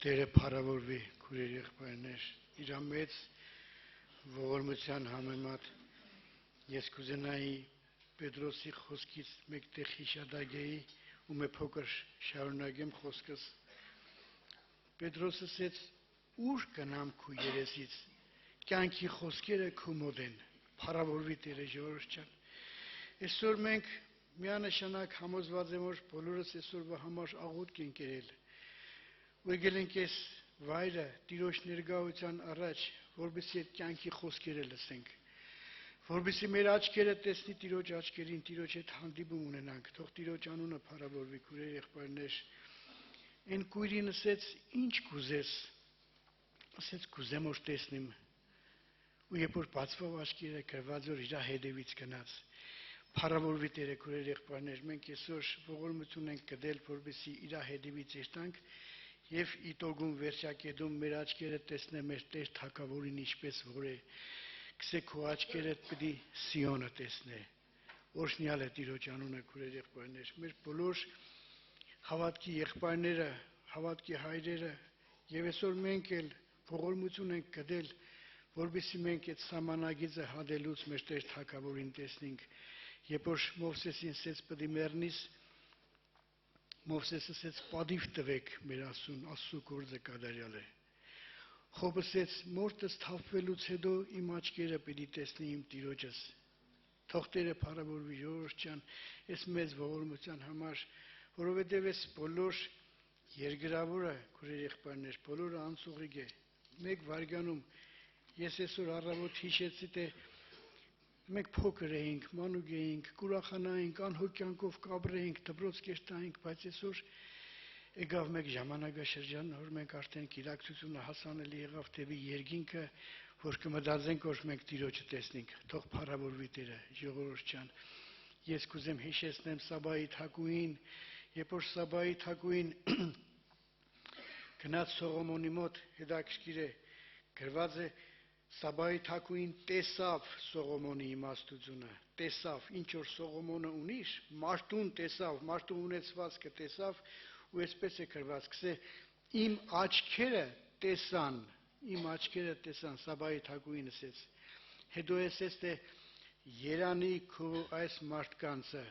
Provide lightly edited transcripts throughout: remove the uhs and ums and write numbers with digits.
Տերը փառավորվի քուրեր եղբայրներ, իր մեծ ողորմության համեմատ ես կուզենայի Պետրոսի խոսքից մեկտեղ հիշադակեի ու մի փոքր շարունակեմ խոսքս։ Պետրոսը ասեց. ուր գնամ քու երեսից, կյանքի խոսքերը քու մոտ են, փառավորվի Տերը ժողովուրդ ջան։ Այսօր մենք միանշանակ համոզված եմ, որ բոլորս այսօրվա համար աղոթք ենք կերել։ Ու եկել ենք այս վայրը Տիրոջ ներկայության առաջ, որպեսզի այդ կյանքի խոսքերը լսենք, որպեսզի մեր աչքերը տեսնի Տիրոջ աչքերին, Տիրոջ հետ հանդիպում ունենանք, թող Տիրոջ անունը փառավորվի քուրեր եղբայրներ։ Այն քույրին ասեց. ինչ կուզես, ասեց կուզեմ որ տեսնեմ։ Ու երբ որ բացվավ աչքերը, գրված որ իր հետևից գնաց։ Փառավորվի Տերը քուրեր եղբայրներ, մենք այսօր ողորմություն ենք կդել, որպեսզի իր հետևից երթանք եւ իտոգում վերջակետում մեր աչքերը տեսնեն մեր Տեր Թագավորին ինչպես որ է։ Գսե քո աչքերը պիտի Սիոնը տեսնե։ Օրհնյալ է Տիրոջ անունը քուրեր եղբայրներ։ Մեր բոլոր հավատքի եղբայրները, հավատքի հայրերը եւ այսօր մենք էլ ողորմություն ենք կդել, որպեսզի մենք այդ սահմանագիծը հադելուց մեր Տեր Թագավորին տեսնենք։ Երբ որ Մովսեսին ասեց պիտի մեռնիս, Մովսեսը ասեց պատիվ տվեք մեր Աստծու գործը կատարյալ է։ Խոբ ասեց մորտս թափվելուց հետո իմ աչքերը պիտի տեսնի իմ Տիրոջս։ Թող Տերը փառավորվի ժողովուրդ ջան այս մեծ ողորմության համար, որովհետև այս բոլոր երկրավորը քուրեր եղբայրներ, բոլորը անցողիկ է։ Մեկ վայրկյանում ես այսօր առավոտ հիշեցի թե մենք փոքր էինք, մանուկ էինք, կուրախանայինք, անհոգ կյանքով կապրեինք, դպրոց կերտայինք, բայց այսօր եկավ մեկ ժամանակաշրջան, որ մենք արդեն գիտակցությունը հասանելի եղավ դեպի երկինքը, որ կմտածենք, որ մենք Տիրոջը տեսնենք։ Թող փառավորվի Տերը, ժողովուրդ ջան։ Ես կուզեմ հիշեցնեմ Սաբայի թագուհին, երբ որ Սաբայի թագուհին գնաց Սողոմոնի մոտ, հետաքրքիր է, գրված է Սաբայի թագուհին տեսավ Սողոմոնի իմաստությունը, տեսավ ինչ որ Սողոմոնը ունի, մարդուն տեսավ, մարդու ունեցվածքը տեսավ ու այսպես է գրված, գսե իմ աչքերը տեսան, Սաբայի թագուհին ասեց։ Հետո ասեց թե երանի քո այս մարդկանցը։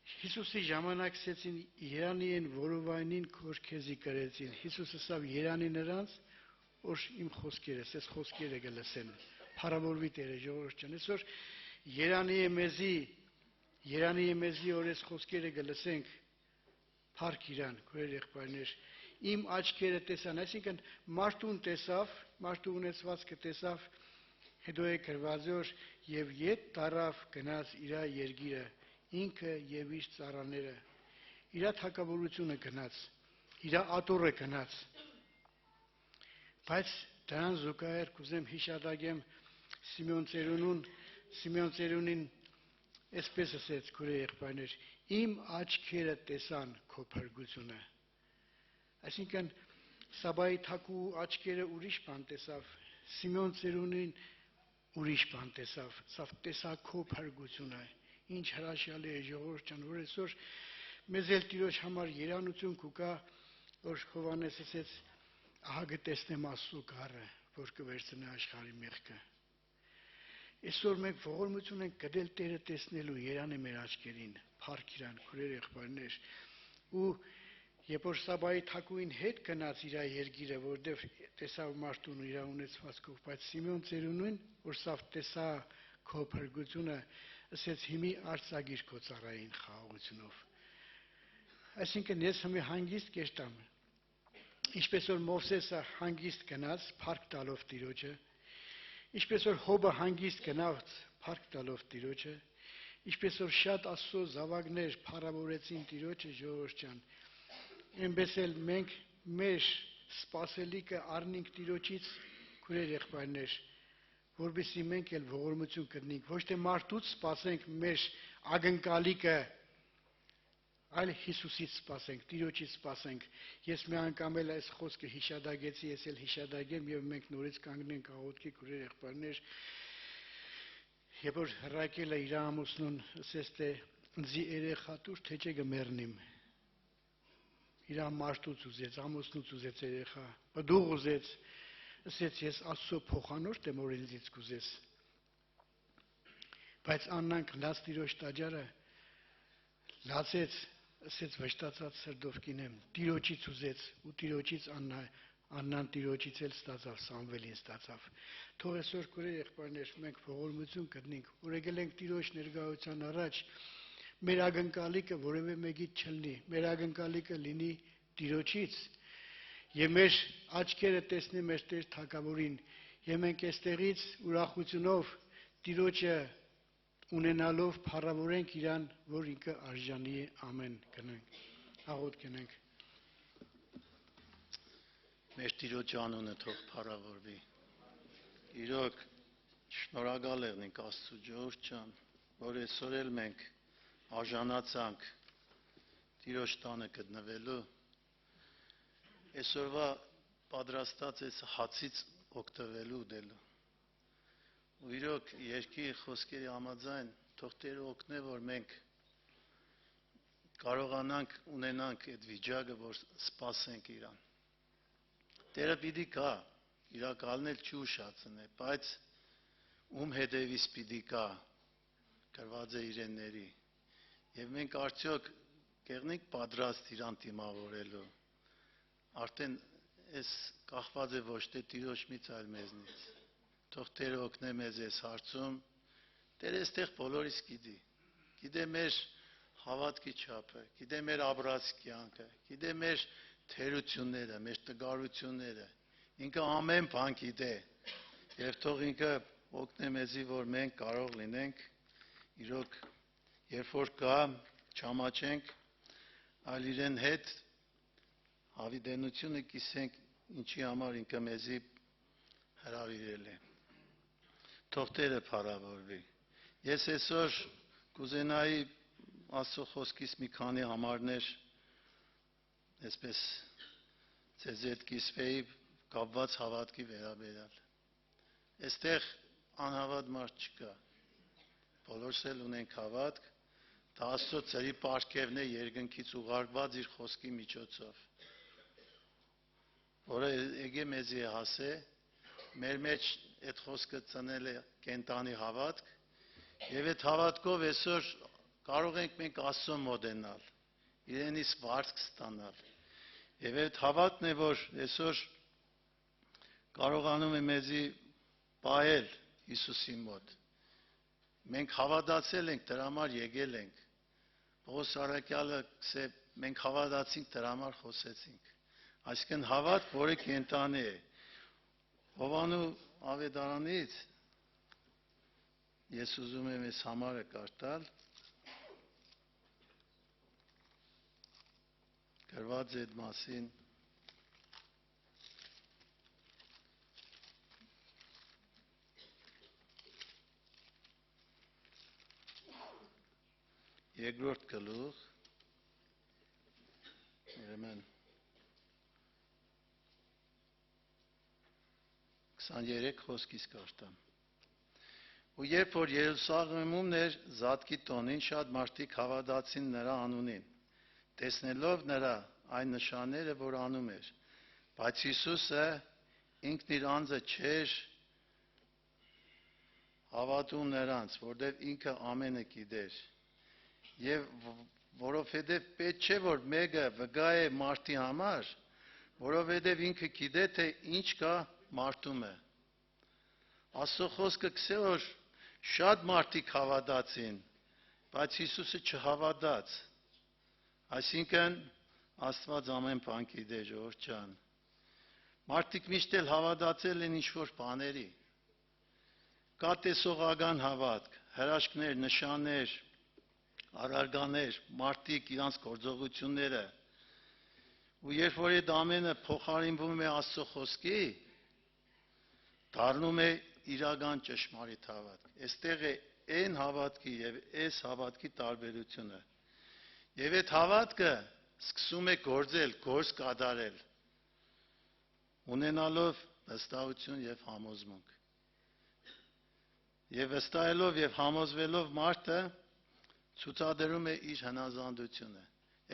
Հիսուսի ժամանակ ասեցին երանի են որովայնին քոր քեզի կրեցին։ Հիսուսը ասավ երանի նրանց որ իմ խոսքերս, այս խոսքերը կլսեն։ Փառավորվի Տերը ժողովուրդ ջան։ Այսօր երանի է մեզի որ այս խոսքերը կլսենք։ Փառք իրան, քույր եղբայրներ։ Իմ աչքերը տեսան, այսինքն մարդուն տեսավ, մարդու ունեցվածքը տեսավ, հետո է գրված որ եւ ետ տարավ գնաց իր երկիրը, ինքը եւ իր ծառաները, իր թագավորությունը գնաց, իր աթոռը գնաց։ Բայց դրան զուգահեռ կուզեմ հիշատակեմ Սիմեոն ծերունին այսպես ասեց քուրե եղբայրներ. իմ աչքերը տեսան քո փրկությունը։ Այսինքն Սաբայի թագու աչքերը ուրիշ բան տեսավ, Սիմեոն ծերունին ուրիշ բան տեսավ, սա տեսա քո փրկությունը։ Ինչ հրաշալի է ժողովուրդ ջան, որ այսօր մեզ էլ Տիրոջ համար երանություն կուկա, որ Հովհաննես ասեց ահա կտեսնեմ Աստծու գառը, որ կվերցնե աշխարհի մեղքը։ Այսօր մենք ողորմություն ենք գտել Տերը տեսնելու երանի մեր աչքերին, փառք իրան, քուրեր եղբայրներ։ Ու երբ որ Սաբայի թագուհին հետ գնաց իր երկիրը, որտեղ տեսավ մարդուն իր ունեցվածքով, բայց Սիմեոն ծերունին, որ սա տեսա քո փրկությունը, ասեց հիմի արྩագիր քո ծառային խաղաղությունով։ Այսինքն ես հիմի հանգիստ կերտամ։ Ինչպես որ Մովսեսը հանգիստ գնաց փառք տալով Տիրոջը, ինչպես որ Հոբը հանգիստ գնաց փառք տալով Տիրոջը, ինչպես որ շատ Աստծո զավակներ փառավորեցին Տիրոջը ժողովուրդ ջան, այնպես էլ մենք մեր սպասելիքը առնենք Տիրոջից քուրեր եղբայրներ, որովհետեւ մենք էլ ողորմություն կտնենք, ոչ թե մարդուց սպասենք մեր ակնկալիքը, այլ Հիսուսից սպասենք, Տիրոջից սպասենք։ Ես մի անգամ էլ այս խոսքը հիշադակեցի, ես էլ հիշադակեմ եւ մենք նորից կանգնենք աղոթքի քուրեր եղբայրներ։ Երբ որ Ռակելը իր ամուսնուն ասեց թե ինձի երեխա դուր թե չէ կմեռնիմ։ իր մարդուց ուզեց, ամուսնուց ուզեց երեխա, բդուղ ուզեց, ասեց ես Աստծո փոխանորդ եմ, որ ինձից կուզես։ Բայց Աննան գնաց Տիրոջ տաճարը, լացեց, ասեց վշտացած սրտով կինեմ, Տիրոջից ուզեց ու Տիրոջից Աննան Տիրոջից էլ ստացավ, Սամվելին ստացավ։ Թող այսօր կուրե եղբայրներ մենք ողորմություն գտնենք, որ եկել ենք Տիրոջ ներկայության առաջ, մեր ակնկալիքը որևէ մեկից չլինի, մեր ակնկալիքը լինի Տիրոջից, եւ մեր աչքերը տեսնի մեր Տեր Թագավորին, եւ մենք այստեղից ուրախությունով Տիրոջը ունենալով փառավորենք իրան, որ ինքը արժանի է ամեն գնանք։ Աղոթ գնանք։ Մեր Տիրոջ անունը թող փառավորվի։ Իրոք շնորհակալ եղնենք Աստծո Ջուրջ ջան, որ այսօր էլ մենք արժանացանք Տիրոջ տանը գտնվելու։ Այսօրվա պատրաստած այս հացից օգտվելու դելու։ Ու իրոք երկի խոսքերի համաձայն թող Տերը օգնե, որ մենք կարողանանք ունենանք այդ վիճակը, որ սպասենք իրան։ Տերը պիտի գա, իրակալնել չի ուշացնե, բայց ում հետևից պիտի գա, գրված է իրենների։ Եվ մենք արդյոք կեղնենք պատրաստ իրան դիմավորելու։ Արդեն այս կախված է ոչ թե Տիրոջից, այլ մեզնից։ Թող Տերը օգնե մեզ այս հարցում։ Տերը այստեղ բոլորիս գիտի։ Գիտե մեր հավատքի չափը, գիտե մեր ապրած կյանքը, գիտե մեր թերությունները, մեր տգարությունները։ Ինքը ամեն բան գիտե։ Եվ թող ինքը օգնե մեզի, որ մենք կարող լինենք իրոք երբ որ կա չամաչենք, այլ իրեն հետ հավիտենությունը կիսենք, ինչի համար ինքը մեզի հրավիրել է։ Թող Տերը փառավորվի։ Ես այսօր կուզենայի Աստծո խոսքից մի քանի համարներ այսպես ձեզ հետ կիսվեի կապված հավատքի վերաբերյալ։ Այստեղ անհավատ մարդ չկա։ Բոլորս էլ ունենք հավատք, դա Աստծո ծերի պարգևն է երկնքից ուղարկված իր խոսքի միջոցով, որը եկե մեզի է հասե, մեր մեջ այդ խոսքը ծնել է կենտանի հավատք, եւ այդ հավատքով այսօր կարող ենք մենք Աստծո մոտենալ, իրենից վարձք ստանալ։ Եվ այդ հավատն է, որ այսօր կարողանում է մեզի պահել Հիսուսի մոտ։ Մենք հավատացել ենք, դրա համար եկել ենք։ Պողոս առաքյալը ասե, մենք հավատացինք, դրա համար խոսեցինք։ Այսինքն հավատք, որը կենտանի է։ Հովանու ավետարանից ես ուզում եմ այս համարը կարդալ։ Գրված է այդ մասին։ Երկրորդ գլուխ, ուրեմն 23 խոսքից կարդամ։ Ու երբ որ Երուսաղեմում էր Զատկի տոնին, շատ մարդիկ հավատացին նրա անունին, տեսնելով նրա այն նշանները, որ անում էր, բայց Հիսուսը ինքն իր անձը չէր հավատում նրանց, որտեղ ինքը ամենը գիտեր, եւ որովհետեւ պետք չէ որ մեկը վկա է մարդի համար, որովհետեւ ինքը գիտե թե ինչ կա մարդում է։ Աստծո խոսքը գսե որ շատ մարդիկ հավատացին, բայց Հիսուսը չհավատաց։ Այսինքն Աստված ամեն բան գիտե, ժողովուրդ ջան։ Մարդիկ միշտ էլ հավատացել են ինչ-որ բաների։ Կա տեսողական հավատք, հրաշքներ, նշաններ, արարկաներ, մարդիկ իրանց գործողությունները։ Ու երբ որ այդ ամենը փոխարինվում է Աստծո խոսքի, դառնում է իրական ճշմարիտ հավատք։ Այստեղ է այն հավատքի եւ այս հավատքի տարբերությունը։ Եվ այդ հավատքը սկսում է գործել, գործ կատարել, ունենալով վստահություն եւ համոզմունք։ Եվ վստահելով եւ համոզվելով մարդը ցուցադրում է իր հնազանդությունը։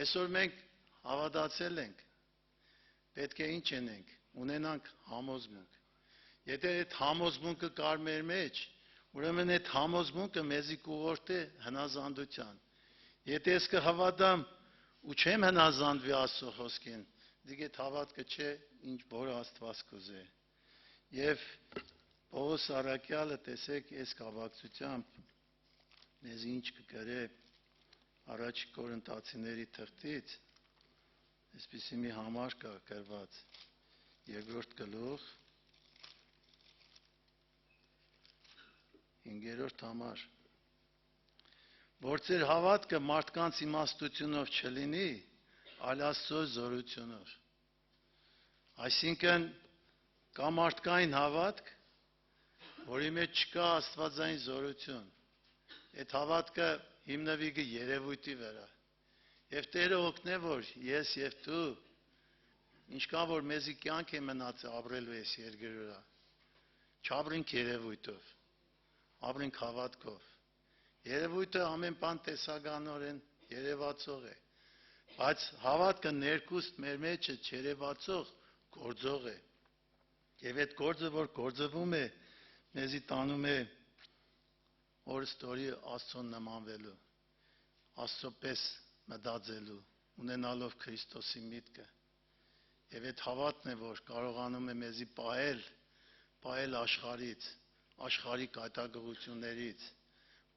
Այսօր մենք Հավատացել ենք։ Պետք է ինչ անենք, ունենանք համոզմունք։ Եթե այդ համոզմունքը կար մեր մեջ, ուրեմն այդ համոզմունքը մեզի կուղորտե հնազանդության։ Եթե ես կհավատամ ու չեմ հնազանդվի Աստծո խոսքին, դիգ այդ հավատքը չէ, ինչ որ Աստված կուզե։ Եվ Պողոս առաքյալը տեսեք այս կապակցությամբ մեզ ինչ կգրե առաջ Կորինթացիների թղթից, այսպիսի մի համար կա գրված, 2-րդ գլուխ, 5-րդ համար, որ ձեր հավատքը մարդկանց իմաստությունով չլինի, այլ Աստծո զորությունով։ Այսինքն կա մարդկային հավատք, որի մեջ չկա աստվածային զորություն։ Այդ հավատքը հիմնվի երևույթի վրա։ Եվ Տերը օգնե, որ ես եւ դու ինչքան որ մեզի կյանք է մնացել ապրելու այս երկրի վրա, չապրենք երևույթով, ապրենք հավատքով։ Երևույթը ամեն բան տեսականորեն երևացող է, բայց հավատքը ներքուստ մեր մեջ է չերևացող գործող է։ Եվ այդ գործը, որ գործվում է, մեզի տանում է օրստորի Աստծուն նմանվելու, Աստծո պես մտածելու, ունենալով Քրիստոսի միտքը։ Եվ այդ հավատն է, որ կարողանում է մեզի պահել աշխարհից, աշխարհի կայտագողություններից,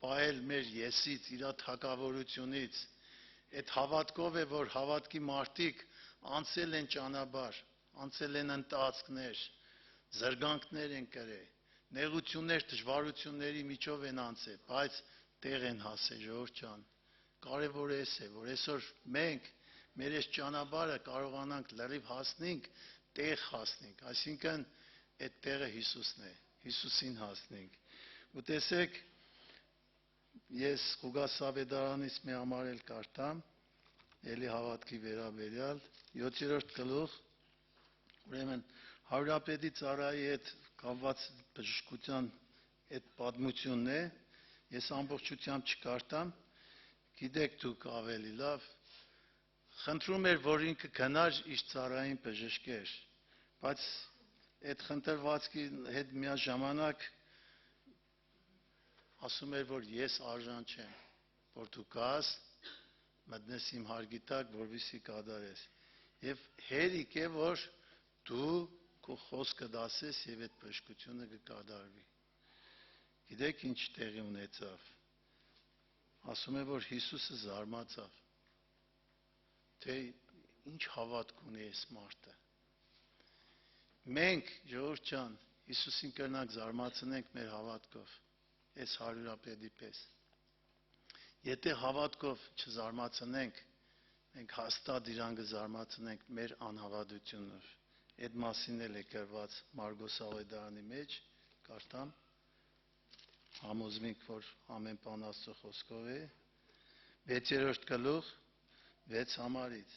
պահել մեր եսից, իր թակավորությունից։ Այդ հավատքով է, որ հավատքի մարդիկ անցել են ճանապարհ, անցել են ընթացքներ, զրկանքներ են կրել, նեղություններ, դժվարությունների միջով են անցել, բայց տեղ են հասել, ժողովուրդ ջան։ Կարևորը էս է, որ այսօր մենք մեր այս ճանապարհը կարողանանք լրիվ հասնենք, տեղ հասնենք, այսինքն այդ տեղը Հիսուսն է, Հիսուսին հասնենք։ Ու տեսեք, ես Ղուկաս Ավետարանից մի համար էլ կարդամ, էլի հավատքի վերաբերյալ, 7-րդ գլուխ, ուրեմն Հարուրապետի ծառայի հետ կապված բժշկության այդ պատմությունն է, ես ամբողջությամբ չկարդամ, գիտեք դուք ավելի լավ, խնդրում էր, որ ինքը գնար իր ծառային բժշկեր, բայց այդ խնդրվածքի հետ միաժամանակ ասում էր, որ ես արժան չեմ, որ դու գաս, մտնես իմ հարգի տակ, որպեսզի կատարես։ Եվ հերիք է, որ դու քո խոսքը դասես եւ այդ բժշկությունը կկատարվի։ Գիտեք ինչ տեղի ունեցավ։ Ասում է, որ Հիսուսը զարմացավ, թե ինչ հավատք ունի այս մարդը։ Մենք, ժողովուրդ ջան, Հիսուսին կրնանք զարմացնենք մեր հավատքով, այս հարյուրապետի պես։ Եթե հավատքով չզարմացնենք, մենք հաստատ իրան կզարմացնենք մեր անհավատությունով։ Այդ մասին էլ է գրված Մարգոս Ավետարանի մեջ, կարդամ, համոզմինք, որ ամեն բան Աստծո խոսքով է, 6-րդ գլուխ, 6 համարից,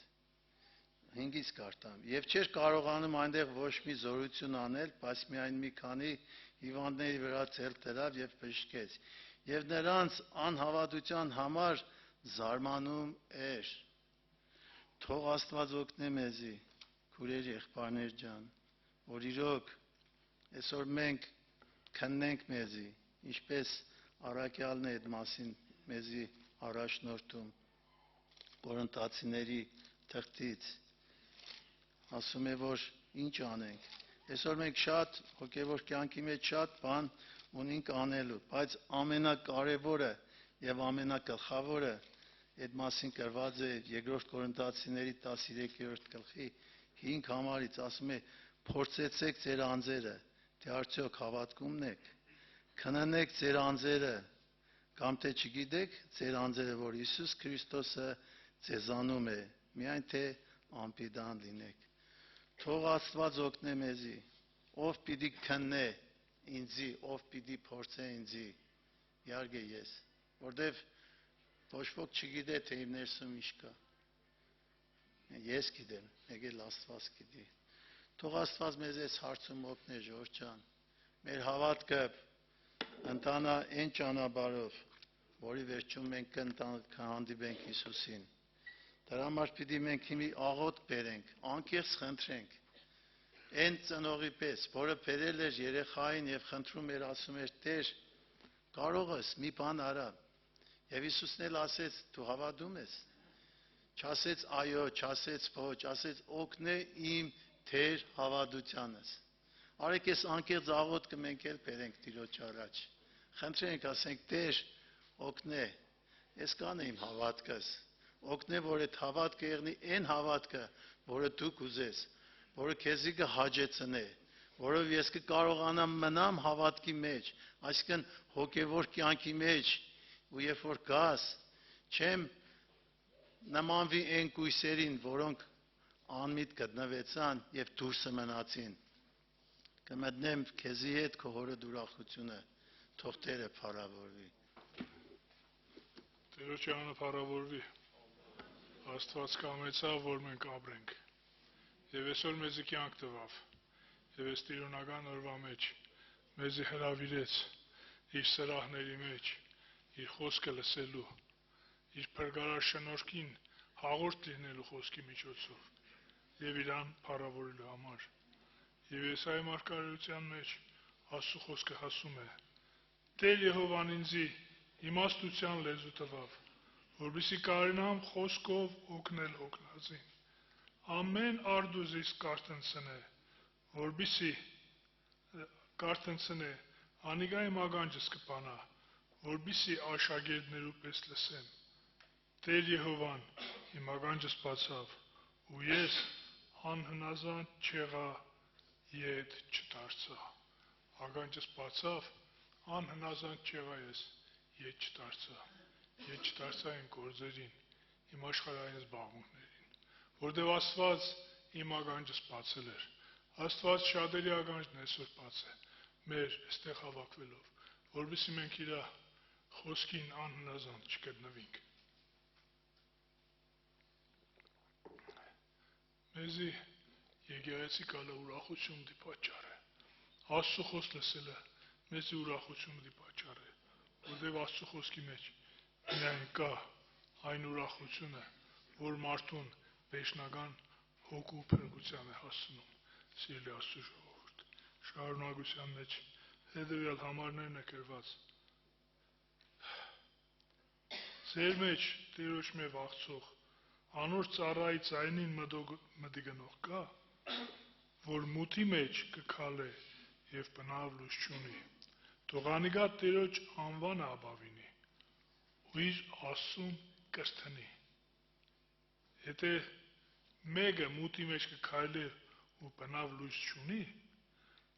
5-ից կարդամ, եւ չէր կարողանում այնտեղ ոչ մի զորություն անել, բայց միայն մի քանի հիվանդների վրա ցել դրավ եւ բժշկեց, եւ նրանց անհավատության համար զարմանում էր։ Թող Աստված օգնե մեզի, քուրեր եղբայրներ ջան, որ իրոք այսօր մենք քննենք մեզի, ինչպես առաքյալն է այդ մասին մեզի առաջնորդում Կորինթացիների թղթից, ասում է, որ ինչ անենք։ Այսօր մենք շատ հոգևոր կյանքի մեջ շատ բան ունենք անելու, բայց ամենակարևորը եւ ամենագլխավորը այդ մասին գրված է 2 Կորինթացիների 13-րդ գլխի 5 համարից, ասում է. փորձեցեք ձեր անձերը, թե արդյոք հավատքումն եք, քննեք ձեր անձերը, կամ թե չգիտեք ձեր անձերը, որ Հիսուս Քրիստոսը ձեզանում է, միայն թե անպիտան լինեք։ Թող Աստված օգնե մեզի, ով պիտի քննե ինձի, ով պիտի փորձե ինձի, իհարկե ես, որտեվ ոչ ոք չգիտե, թե իմ ներսում ինչ կա։ Ես գիտեմ, մեկ էլ Աստված գիտի։ Թող Աստված մեզ այս հարցում օգնե, ժողովուրդ ջան, մեր հավատքը ընտանա այն ճանապարհով, որի վերջում մենք կհանդիպենք Հիսուսին։ Դրա համար պիտի մենք հիմի աղոտ բերենք, անկեղծ խնդրենք։ Այն ծնողի պես, որը բերել էր երեխային եւ խնդրում էր, ասում էր. «Տեր, կարող ես մի բան արա»։ Եվ Հիսուսն էլ ասեց. «Դու հավատում ես»։ Չասեց այո, չասեց ոչ, ասեց օգնե իմ Տեր հավատությանս։ Արեք այս անկեղծ աղոթքը մենք էլ բերենք Տիրոջ առաջ։ Խնդրենք, ասենք. «Տեր, օգնե, ես կանեմ իմ հավատքս, օգնե, որ այդ հավատքը եղնի այն հավատքը, որը դու կուզես, որը քեզի կհաջեցնե, որով ես կկարողանամ մնամ հավատքի մեջ, այսինքն հոգևոր կյանքի մեջ, ու երբ որ գաս, չեմ նմանվի այն կույսերին, որոնք անմիտ գտնվեցան եւ դուրսը մնացին։ Կմտնեմ քեզի հետ քո հորդ ուրախությունը, թող Տերը փառավորվի»։ Տերոջը անունը փառավորվի։ Աստված կամեցավ, որ մենք ապրենք։ Եվ այսօր մեզի կյանք տվավ։ Եվ այս տիրոնական օրվա մեջ մեզի հրավիրեց իր սրահների մեջ, իր խոսքը լսելու, իր փրկարար շնորհքին հաղորդ լինելու խոսքի միջոցով եւ իրան փառավորելու համար։ Եվ Եսայի մարգարեության մեջ Աստծո խոսքը ասում է. «Տեր Եհովան ինձի իմաստության լեզու տվավ, որպեսզի կարողանամ խոսքով օգնել հոգնածին։ Ամեն արդուզից կարտնցնե, անիգա իմ ագանջս կպանա, որպեսզի աշակերտներու պես լսեմ։ Տեր Եհովան իմ ագանջս բացավ, ու ես անհնազանդ չեղա, ետ չդարձա»։ Ագանջս բացավ, անհնազանդ չեղա ես, ետ չդարձա։ Ետ չդարձա իմ գործերին, իմ աշխարհային զբաղմունքներին, որտեղ Աստված իմ ագանջս բացել էր։ Աստված շատերի ագանջն այսօր բաց է, մեր այստեղ հավաքվելով, որովհետեւ մենք իր խոսքին անհնազանդ չգտնվենք։ Մեզի եկեղեցի գալը ուրախություն դի պատճառ է։ Աստծո խոսք լսելը մեզի ուրախություն դի պատճառ է, որովհետեւ Աստծո խոսքի մեջ միայն կա այն ուրախությունը, որ մարդուն վերջնական հոգու փրկության է հասցնում։ Սիրելի Աստծո ժողովուրդ, շարունակության մեջ հետևյալ համարներն է գրված. «Ձեր մեջ Տերոջ մե վախցող, անոր ծառայի ձայնին մտիգնող կա, որ մութի մեջ կքալե եւ բնավ լույս չունի, թող անիգա Տերոջ անվանը ապավինի, ու իր Աստծուն կրթնի»։ Եթե մեկը մութի մեջ կքայլի ու բնավ լույս չունի,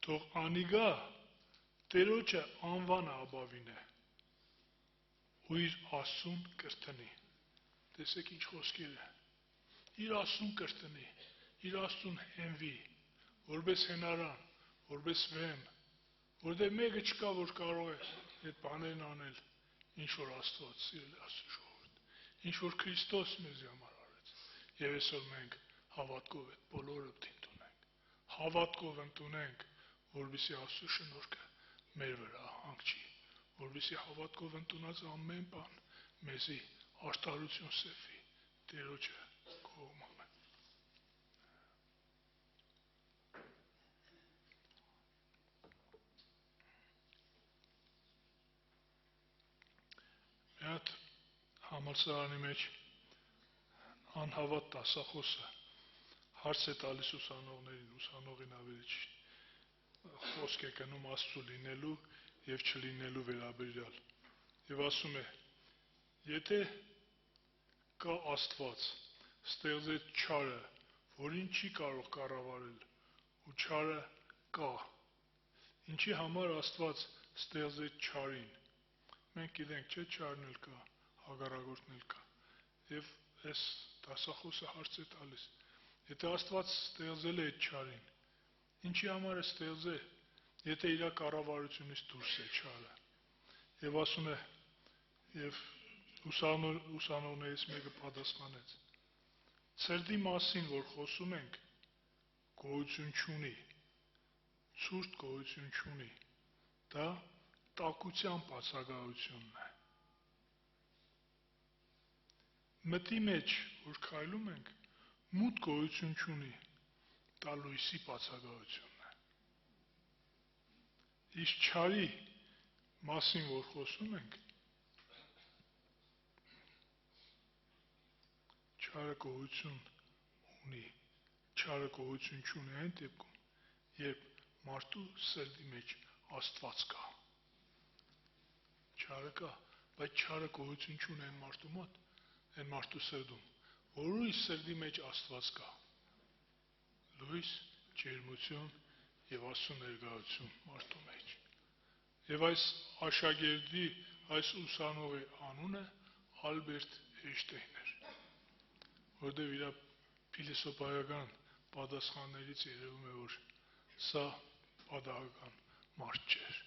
թող անիգա Տերոջը անվանը ապավինե, ու իր Աստծուն կրթնի։ Տեսեք ինչ խոսքեր է։ Իր Աստծուն կրթնի, իր Աստծուն հենվի, որպես հենարան, որպես վեմ, որտեղ մեկը չկա, որ կարող է այդ բաներն անել, ինչ որ Աստված, սիրելի Աստծո ժողովուրդ, ինչ որ Քրիստոս մեզի համար արեց։ Եվ այսօր մենք հավատքով այդ բոլորը ընդունենք, հավատքով ընդունենք, որպեսզի Աստծո շնորհքը մեր վրա հանգչի, որպեսզի հավատքով ընդունած ամեն բան մեզի արդարություն սեփվի Տերոջը կողմանը։ Մի հատ համալսարանի մեջ անհավատ դասախոսը հարց է տալիս ուսանողներին, ուսանողին ավելի խոսք է գնում Աստծո լինելու եւ չլինելու վերաբերյալ։ Եվ ասում է. եթե կա Աստված, ստեղծեց չարը, որին չի կարող կառավարել, ու չարը կա, ինչի համար Աստված ստեղծեց չարին։ Մենք գիտենք, չէ՞, չարն էլ կա, հակառակորդն էլ կա։ Եվ այս դասախոսը հարց է տալիս. եթե Աստված ստեղծել է այդ չարին, ինչի համար է ստեղծել, եթե իր կառավարությունից դուրս է չարը։ Եվ ասում է, եւ ուսանողներից մեկը պատասխանեց. ցրտի մասին, որ խոսում ենք, գոյություն չունի, ցուրտ գոյություն չունի, դա տաքության բացակայությունն է։ մտի մեջ, որ քայլում ենք, մութ գոյություն չունի, դա լույսի բացակայությունն է։ Իսկ չարի մասին, որ խոսում ենք, չարը գոյություն ունի, չարը գոյություն չունի այն դեպքում, երբ մարդու սրտի մեջ Աստված կա։ Չարը կա, բայց չարը գոյություն չունի այն մարդու մոտ, այն մարդու սրտում, որի սրտի մեջ Աստված կա։ Լույս, ջերմություն եւ Աստծո ներկայություն մարդու մեջ։ Եվ այս աշակերտի, այս ուսանողի անունը Ալբերտ Էյնշտեյնն էր, որտեղ իր փիլիսոփայական պատասխաններից երևում է, որ սա պատահական մարդ չէր։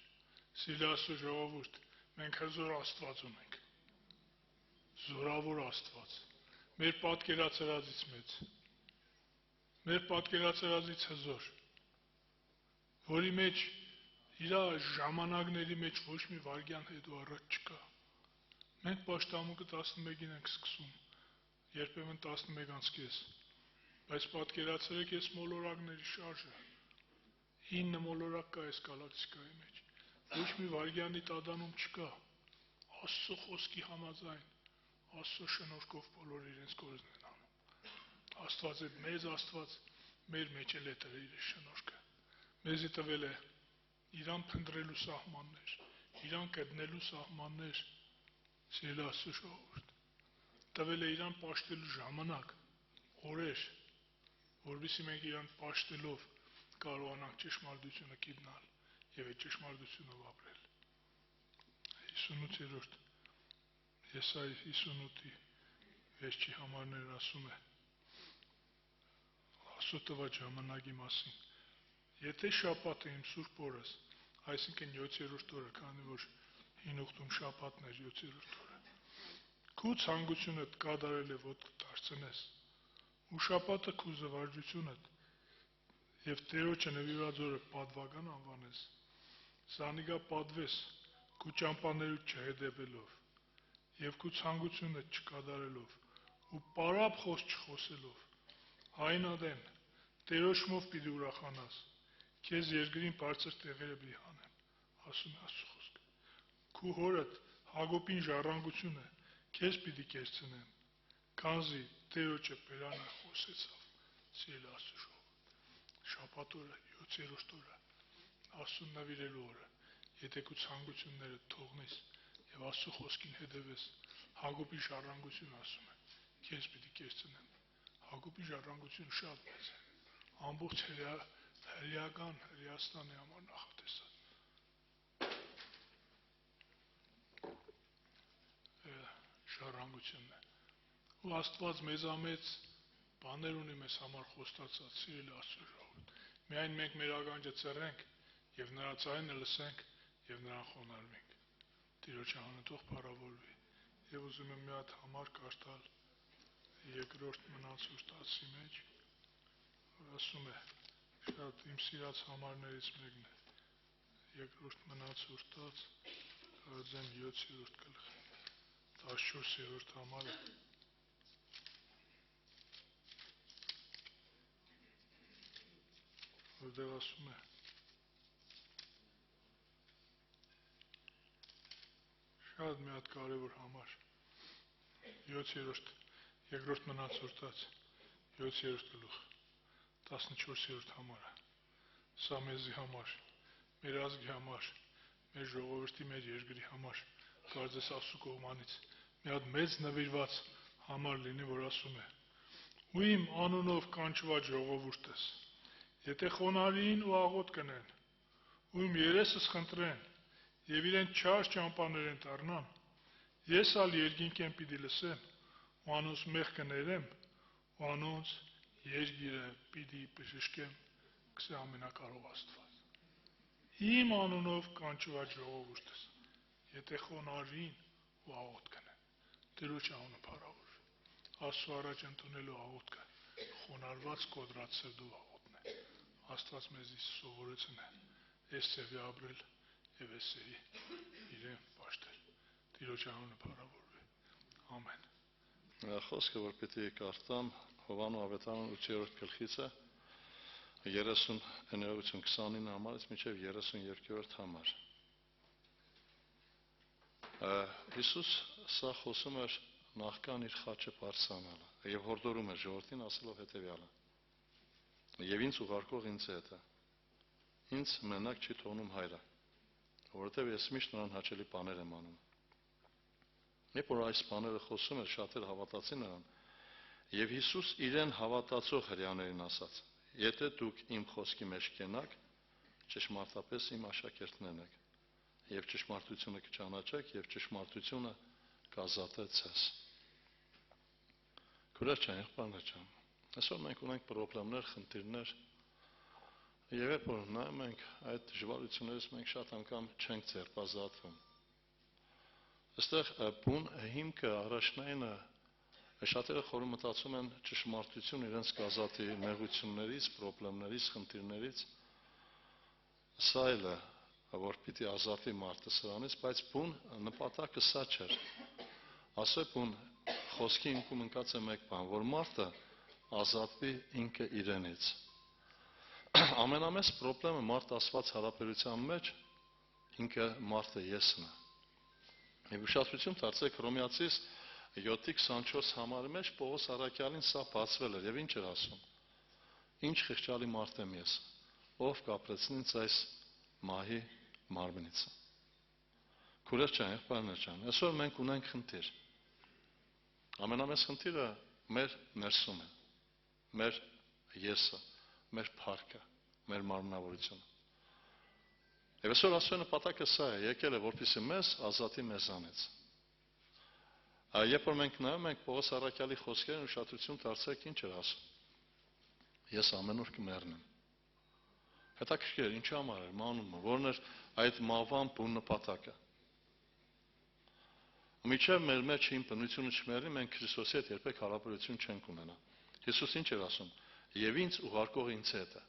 Սիրելի Աստծո ժողովուրդ, մենք հզոր Աստված ունենք, զորավոր Աստված, մեր պատկերացրածից մեծ, մեր պատկերացրածից հզոր, որի մեջ իր ժամանակների մեջ ոչ մի վայրկյան հետո առաջ չկա։ Մենք պաշտամունքը 11-ին ենք սկսում, երբեմն 11:30, բայց պատկերացրեք այս մոլորակների շարժը, 9 մոլորակ կա այս գալակտիկայի մեջ, ոչ մի վայրկյանի տադանում չկա, Աստծո խոսքի համաձայն, Աստծո շնորհքով բոլոր իրենց գործն են անում։ Աստված է մեծ Աստված, մեր մեջ էլ է տրել իր շնորհքը։ Մեզի տվել է իրան փնտրելու սահմաններ, իրան գտնելու սահմաններ, սիրելի Աստծո ժողովուրդ։ Տվել է իրան պաշտելու ժամանակ, օրեր, որովհետեւ մենք իրան պաշտելով կարողանանք ճշմարտությունը գտնալ եւ այդ ճշմարտությունով ապրել։ 58-րդ Եսայի 58-ի վերջի համարներն ասում է Աստծո տված ժամանակի մասին։ Եթե շաբաթը իմ սուրբ օրս, այսինքն 7-րդ օրը, քանի որ հին ուխտում շաբաթն էր 7-րդ օրը, քու ցանկությունդ կատարել է ոտք դարձնես, ու շաբաթը քու զվարճությունդ եւ Տերոջը նվիրված օրը պատվական անվանես, զանիկա պատվես քու ճամփաներուց չհետևելով եւ քու ցանկությունդ չկատարելով ու պարապ խոսք չխոսելով, այն ադեն Տերոջմով պիտի ուրախանաս, քեզ երկրին բարձր տեղերը պիտի հանեմ, ասում է Աստծո խոսքը։ Քու հորդ Հակոբին ժառանգությունը քեզ պիտի կերցնեմ, քանզի Տերոջը բերանը խոսեցավ, սիրելի Աստծո ժողովուրդ։ Շաբաթ օրը, 7-րդ օրը, Աստծուն նվիրելու օրը, եթե քու ցանկությունները թողնես եւ Աստծո խոսքին հետևես, Հակոբի ժառանգությունը ասում է, քեզ պիտի կերցնեմ։ Հակոբի ժառանգությունը շատ մեծ է, ամբողջ հրեական Հրեաստանի համար նախատեսած։ Ժառանգությունն է։ Ու Աստված մեծամեծ բաներ ունի մեզ համար խոստացած, սիրելի Աստծո ժողովուրդ։ Միայն մենք մեր ականջը ծռենք եւ նրա ձայնը լսենք եւ նրան խոնարհվենք։ Տիրոջ անունը թող փառավորվի։ Եվ ուզում եմ մի հատ համար կարդալ երկրորդ մնացուր 10-ի մեջ, որ ասում է, շատ իմ սիրած համարներից մեկն է, երկրորդ մնացուր 10, կարծեմ 7-րդ գլխ, 14-րդ համարը, որտեղ ասում է, շատ մի հատ կարևոր համար, 7-րդ, երկրորդ մնացուր 10, 7-րդ գլուխ, 14-րդ համարը, սա մեզի համար, մեր ազգի համար, մեր ժողովրդի, մեր երկրի համար, կարծես Աստծո կողմանից, մի հատ մեծ նվիրված համար լինի, որ ասում է. ու իմ անունով կանչված ժողովուրդս, եթե խոնարհին ու աղոտ կնեն, ու իմ երեսս խնդրեն, եւ իրեն չար ճամփաներեն դառնան, ես ալ երկինքեն պիտի լսեմ, ու անոնց մեղք կներեմ, ու անոնց երկիրը պիտի բժշկեմ, գսե ամենակարող Աստված։ Իմ անունով կանչված ժողովուրդս, եթե խոնարհին ու աղոտ կնեն, Տերոջ անունը փառավոր։ Աստծո առաջ ընդունելու աղոթքը խոնարհված կոտրած սրտով աղոթն է։ Աստված մեզի սովորեցն է այս ծևի ապրել եւ այսերի իրեն պաշտել։ Տիրոջ անունը փառավորվի։ Ամեն։ Խոսքը, որ պիտի կարդամ Հովանու ավետարան 8-րդ գլխից է 29 համարից մինչև 32-րդ համար։ Հիսուս սա խոսում էր նախքան իր խաչը բարձրանալը եւ հորդորում էր ժողովրդին ասելով հետեւյալը. Եվ ինձ ուղարկող ինձ հետ է։ Ինձ մենակ չի թողնում հայրը, որովհետեւ ես միշտ նրան հաճելի բաներ եմ անում։ Երբ որ այս բաները խոսում էր, շատերը հավատացին նրան, եւ Հիսուս իրեն հավատացող հրեաներին ասաց. Եթե դուք իմ խոսքի մեջ կենաք, ճշմարտապես իմ աշակերտներն եք, եւ ճշմարտությունը կճանաչեք, եւ ճշմարտությունը կազատե ձեզ։ Քուրեր ջան, եղբայրներ ջան, այսօր մենք ունենք խնդիրներ, խնդիրներ, եւ երբ որ նայում ենք այդ դժվարություններից, մենք շատ անգամ չենք ձերբազատվում։ Այստեղ բուն հիմքը առաջնայինը շատերը խորը մտածում են ճշմարտություն իրենց կազատի նեղություններից, խնդիրներից, խնդիրներից, սա էլ է, որ պիտի ազատի մարդը սրանից, բայց բուն նպատակը սա չէր։ Ասե բուն խոսքի ինքում ընկած է մեկ բան, որ մարդը ազատվի ինքը իրենից։ Ամենամեծ խնդրը մարդ ասված հարաբերության մեջ ինքը մարդը եսն է։ Եվ ուշադրություն դարձեք Հռոմեացիս 7:24 համարի մեջ Պողոս առաքյալին սա բացվել էր եւ ինչ էր ասում։ Ինչ խղճալի մարդ եմ ես, ով կապրեցնի ինձ այս մահի մարմնից։ Քուրեր ջան, եղբայրներ ջան, այսօր մենք ունենք խնդիր։ Ամենամեծ խնդիրը մեր ներսում է, մեր եսը, մեր փառքը, մեր մարմնավորությունը։ Եվ այսօր ասում նպատակը սա է, եկել է որպեսզի մեզ ազատի մեզանից։ Երբ որ մենք նայում ենք Պողոս առաքյալի խոսքերն ուշադրություն դարձրեք ինչ էր ասում։ Ես ամեն օր կմեռնեմ։ Հետաքրքիր ինչի համար էր մանումը, որն էր այդ մահվան բուն նպատակը։ Միջև մեր մեջ իմ բնությունը չմեռնի, մենք Քրիստոսի հետ երբեք հարաբերություն չենք ունենա։ Հիսուս ինչ էր ասում. Եվ ինձ ուղարկող ինձ հետ է։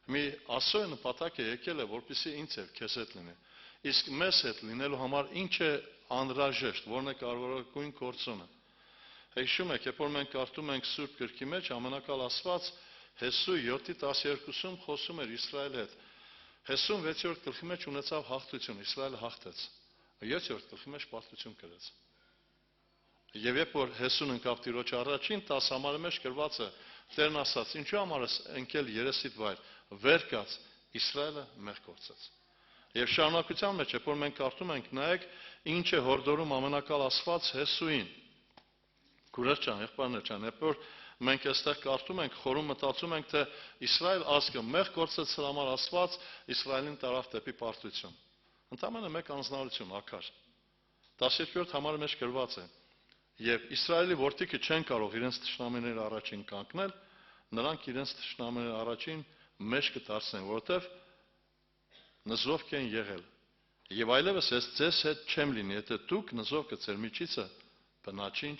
Մի ասոյ նպատակը եկել է, որպեսզի ինձ հետ քեզ հետ լինի։ Իսկ մեզ հետ լինելու համար ինչ է անհրաժեշտ, որն է կարևորագույն գործոնը։ Հիշում եք, երբ որ մենք կարդում ենք Սուրբ գրքի մեջ, ամենակալ ասված Հեսու 7:12-ում խոսում էր Իսրայելի հետ։ Հեսուն 6-րդ գլխի մեջ ունեցավ հաղթություն, Իսրայելը հաղթեց։ 7-րդ գլխի մեջ պարտություն կրեց։ Եվ երբ որ Հեսուն ընկավ Տիրոջ առաջին 10 համարի մեջ գրված է, Տերն ասաց, ինչու համար ես ընկել երեսիդ վայր, վեր կաց, Իսրայելը մեղք գործեց։ Եվ շարունակության մեջ, երբ որ մենք կարդում ենք, նայեք, ինչ է հորդորում ամենակալ ասված Հեսուին։ Քուրեր ջան, եղբայրներ ջան, երբ որ մենք այստեղ կարդում ենք, խորում մտածում ենք, թե Իսրայել ազգը մեղք գործեց, սրա համար Աստված Իսրայելին տարավ դեպի պարտություն։ Ընդամենը մեկ անձնարություն, ակար։ 12-րդ համարի մեջ գրված է. Եվ Իսրայելի որդիքը չեն կարող իրենց թշնամիների առաջին կանգնել, նրանք իրենց թշնամիների առաջին մեջ կդարձնեն, որովհետև նզովք են եղել։ Եվ այլևս ես ձեզ հետ չեմ լինի, եթե դուք նզովքը ձեր միջիցը բնաչինչ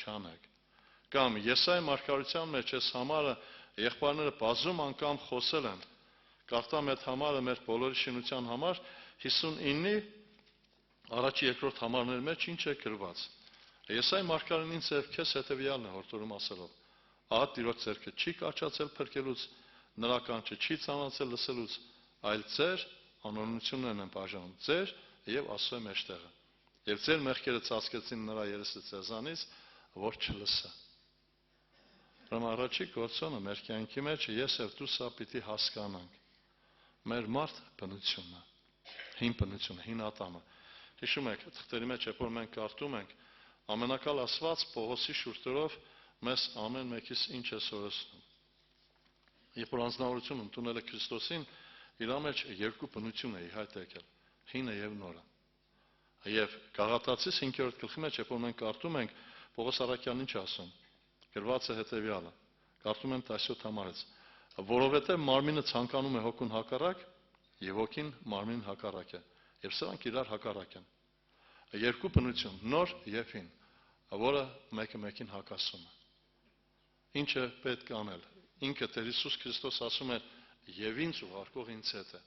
չանեք։ Կամ Եսայի մարգարության մեջ այս համարը եղբայրները բազում անգամ խոսել են։ Կարդամ այդ համարը մեր բոլորի շինության համար 59-ի առաջի երկրորդ համարների մեջ ինչ է գրված։ Եսայի մարգարեն ինձ եւ քեզ հետեւյալն է հորդորում ասելով. Ահա Տիրոջ ձեռքը չի կարճացել փրկելուց, նրա կանչը չի ցանացել լսելուց, այլ ձեր անօրենություններն են բաժանում, ձեր եւ Աստծո մեջտեղը։ Եվ ձեր մեղքերը ծածկեցին նրա երեսը ձեզանից, որ չլսա։ Ուրեմն առաջի գործոնը մեր կյանքի մեջ ես եւ դու սա պիտի հասկանանք։ Մեր մարդ բնությունը, հին բնությունը, հին ատամը։ Հիշում եք, թղթերի մեջ երբ որ մենք կարդում ենք, ամենակալ ասված Պողոսի շուրթերով մեզ ամեն մեկից ինչ է սովորեցնում։ Երբ որ անձնավորություն ընդունել է Քրիստոսին, իր մեջ երկու բնություն է ի հայտ եկել՝ հինը եւ նորը։ Եվ Գաղատացիս 5-րդ գլխի մեջ երբ որ մենք կարդում ենք, Պողոս առաքյալն ինչ ասում։ Գրված է հետեւյալը։ Կարդում եմ 17 համարից։ Որովհետեւ մարմինը ցանկանում է հոգուն հակառակ, եւ հոգին մարմինին հակառակ է։ Եվ սրանք իրար հակառակ են։ Երկու բնություն, նոր եւ հին, որը մեկը մեկին հակասում է։ Ինչ է պետք անել։ Ինքը Տեր Հիսուս Քրիստոս ասում է. «Եվ ինձ ուղարկող ինձ հետ է»։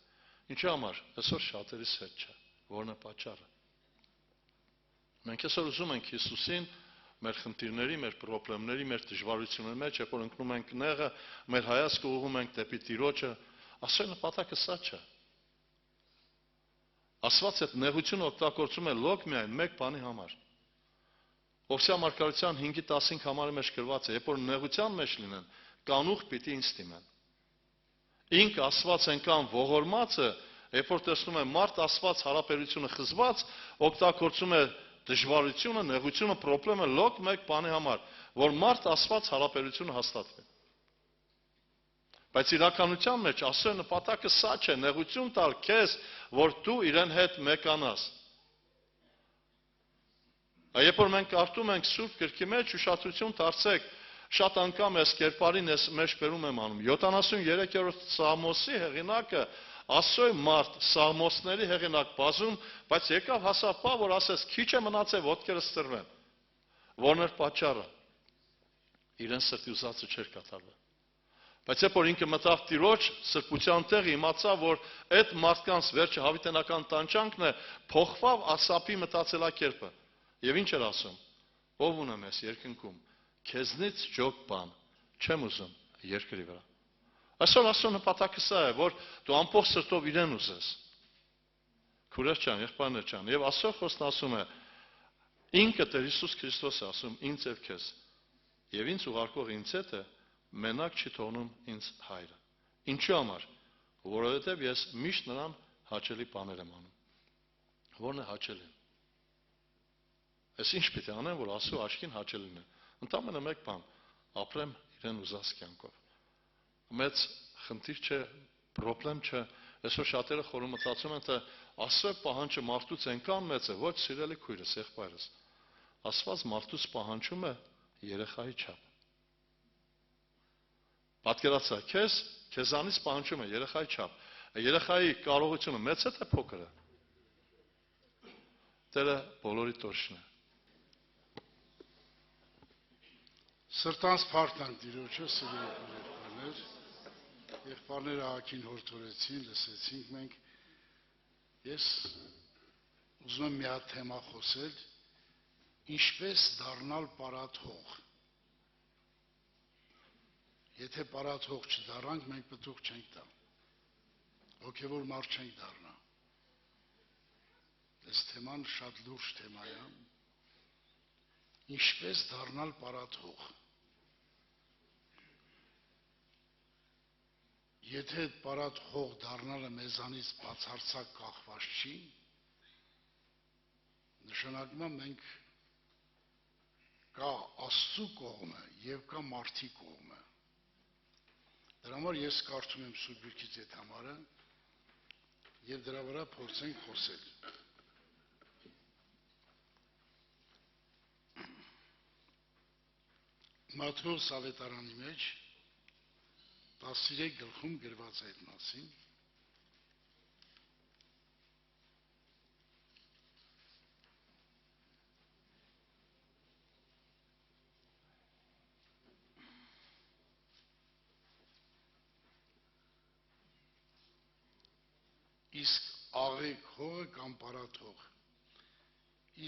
Ինչի համար։ Այսօր շատերիս հետ չէ։ Որն է պատճառը։ Մենք այսօր ուզում ենք Հիսուսին մեր խնդիրների, մեր խնդիրների, մեր դժվարությունների մեջ, երբ որ ընկնում ենք նեղը, մեր հայացքը ուղղում ենք դեպի Տիրոջը, Աստծո նպատակը սա չէ։ Աստված այդ նեղությունը օգտագործում է լոկ միայն մեկ բանի համար։ Ովսեա մարգարեության 5:15 համարի մեջ գրված է, երբ որ նեղության մեջ լինեն, կանուխ պիտի ինձ դիմեն։ Ինք Աստված ենքան ողորմածը, երբ որ տեսնում է մարդ Աստված հարաբերությունը խզված, օգտագործում է դժվարությունը, նեղությունը, խնդրումը լոկ մեկ բանի համար, որ մարդ Աստված հարաբերությունը հաստատվի։ Բայց իրականության մեջ Աստծո նպատակը սա չէ, նեղություն տալ քեզ, որ դու իրեն հետ մեկանաս։ Երբ որ մենք կարդում ենք Սուրբ Գրքի մեջ, ուշադրություն դարձեք, շատ անգամ այս կերպարին մեջ բերում եմ անում։ 73-րդ Սաղմոսի հեղինակը Աստծո մարդ, Սաղմոսների հեղինակ բազում, բայց եկավ հասավ բա, որ ասես քիչ է մնացել ոտքերը ստրվեն։ Որն էր պատճառը։ Իրեն սրտի ուզածը չէր կատարվել։ Բայց երբ որ ինքը մտավ Տիրոջ սրբության տեղը, իմացավ, որ այդ մարդկանց վերջը հավիտենական տանջանքն է, փոխվավ Ասապի մտածելակերպը։ Եվ ինչ էր ասում. ով ունեմ ես երկնքում, քեզնից ջոկ բան չեմ ուզում երկրի վրա։ Այսօր Աստծո նպատակը սա է, որ դու ամբողջ սրտով իրեն ուզես։ Քուրեր ջան, եղբայրներ ջան, եւ Աստծո խոսքն ասում է, ինքը Տեր Հիսուս Քրիստոսը ասում ինձ եւ քեզ։ Եվ ինձ ուղարկող ինձ հետ է, մենակ չի թողնում ինձ հայրը։ Ինչու համար։ Որովհետև ես միշտ նրան հաճելի բաներ եմ անում։ Որն է հաճելի։ Ես ինչ պիտի անեմ, որ Աստծո աչքին հաճելին է։ Ընդամենը մեկ բան, ապրեմ իրեն ուզած կյանքով։ Մեծ խնդիր չէ, խնդրեմ չէ, այսօր շատերը խորը մտածում են, թե Աստծո պահանջը մարդուց այնքան մեծ է, ոչ սիրելի քույրս, եղբայրս։ Աստված մարդուց պահանջում է երեխայի չափ։ Պատկերացրա, քեզանից պահանջում է երեխայի չափ։ Երեխայի կարողությունը մեծ է թե փոքր է։ Տերը բոլորի տոշն է։ Սրտանց փարթանք Տիրոջը, սիրելի եղբայրներ, եղբայրները ահագին հորդորեցին, լսեցինք մենք։ Ես ուզում եմ մի հատ թեմա խոսել, ինչպես դառնալ պարաթող։ Եթե պարաթող չդառնանք, մենք պտուղ չենք տա։ Հոգևոր մարդ չենք դառնա։ Այս թեման շատ լուրջ թեմա է։ Ինչպես դառնալ պարաթող։ Եթե այդ պարաթող դառնալը մեզանից բացարձակ կախված չի, նշանակում է մենք կա Աստծու կողմը եւ կա մարդի կողմը։ Դրա համար ես կարդում եմ Սուրբ Գրքից այդ համարը եւ դրա վրա փորձենք խոսել։ Մատթեոս ավետարանի մեջ 13 գլխում գրված է այդ մասին։ Իսկ աղեկ հողը կամ պարաթող։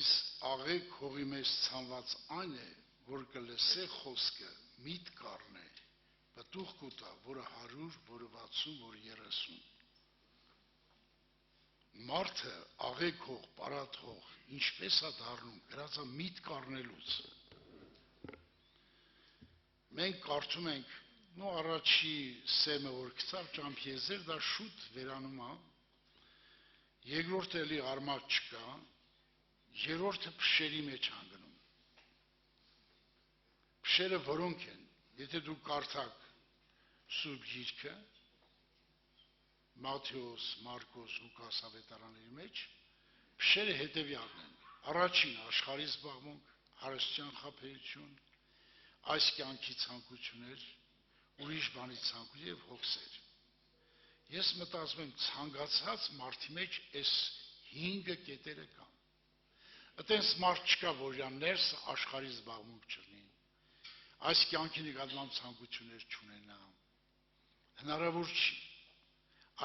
Իսկ աղեկ հողի մեջ ցանված այն է, որ կլսե խոսքը, միտ կառնե, պտուղ կուտա, որը 100, որը 60, որը 30։ Մարդը աղեկ հող, պարաթող, ինչպես է դառնում, գրած է միտ կառնելուց։ Մենք կարդում ենք, առաջի սեմը որ գցավ ճամփեզեր, դա շուտ վերանում է։ Երկրորդը էլի արմատ չկա, երրորդը փշերի մեջ հանգնում։ Փշերը որոնք են, եթե դու կարդաք Սուրբ Գիրքը, Մատթեոս, Մարկոս, Լուկաս ավետարանների մեջ, փշերը հետևյալն են. առաջին աշխարհի զբաղմունք, հարստության խաբեություն, այս կյանքի ցանկություններ, ուրիշ բանի ցանկություն եւ հոգսեր։ Ես մտածում եմ ցանկացած մարդի մեջ այս 5 կետերը կան։ Այդպես մարդ չկա, որ իր ներս աշխարհի զբաղմունք չունի։ Այս կյանքի նկատմամբ ցանկություններ չունենա։ Հնարավոր չի։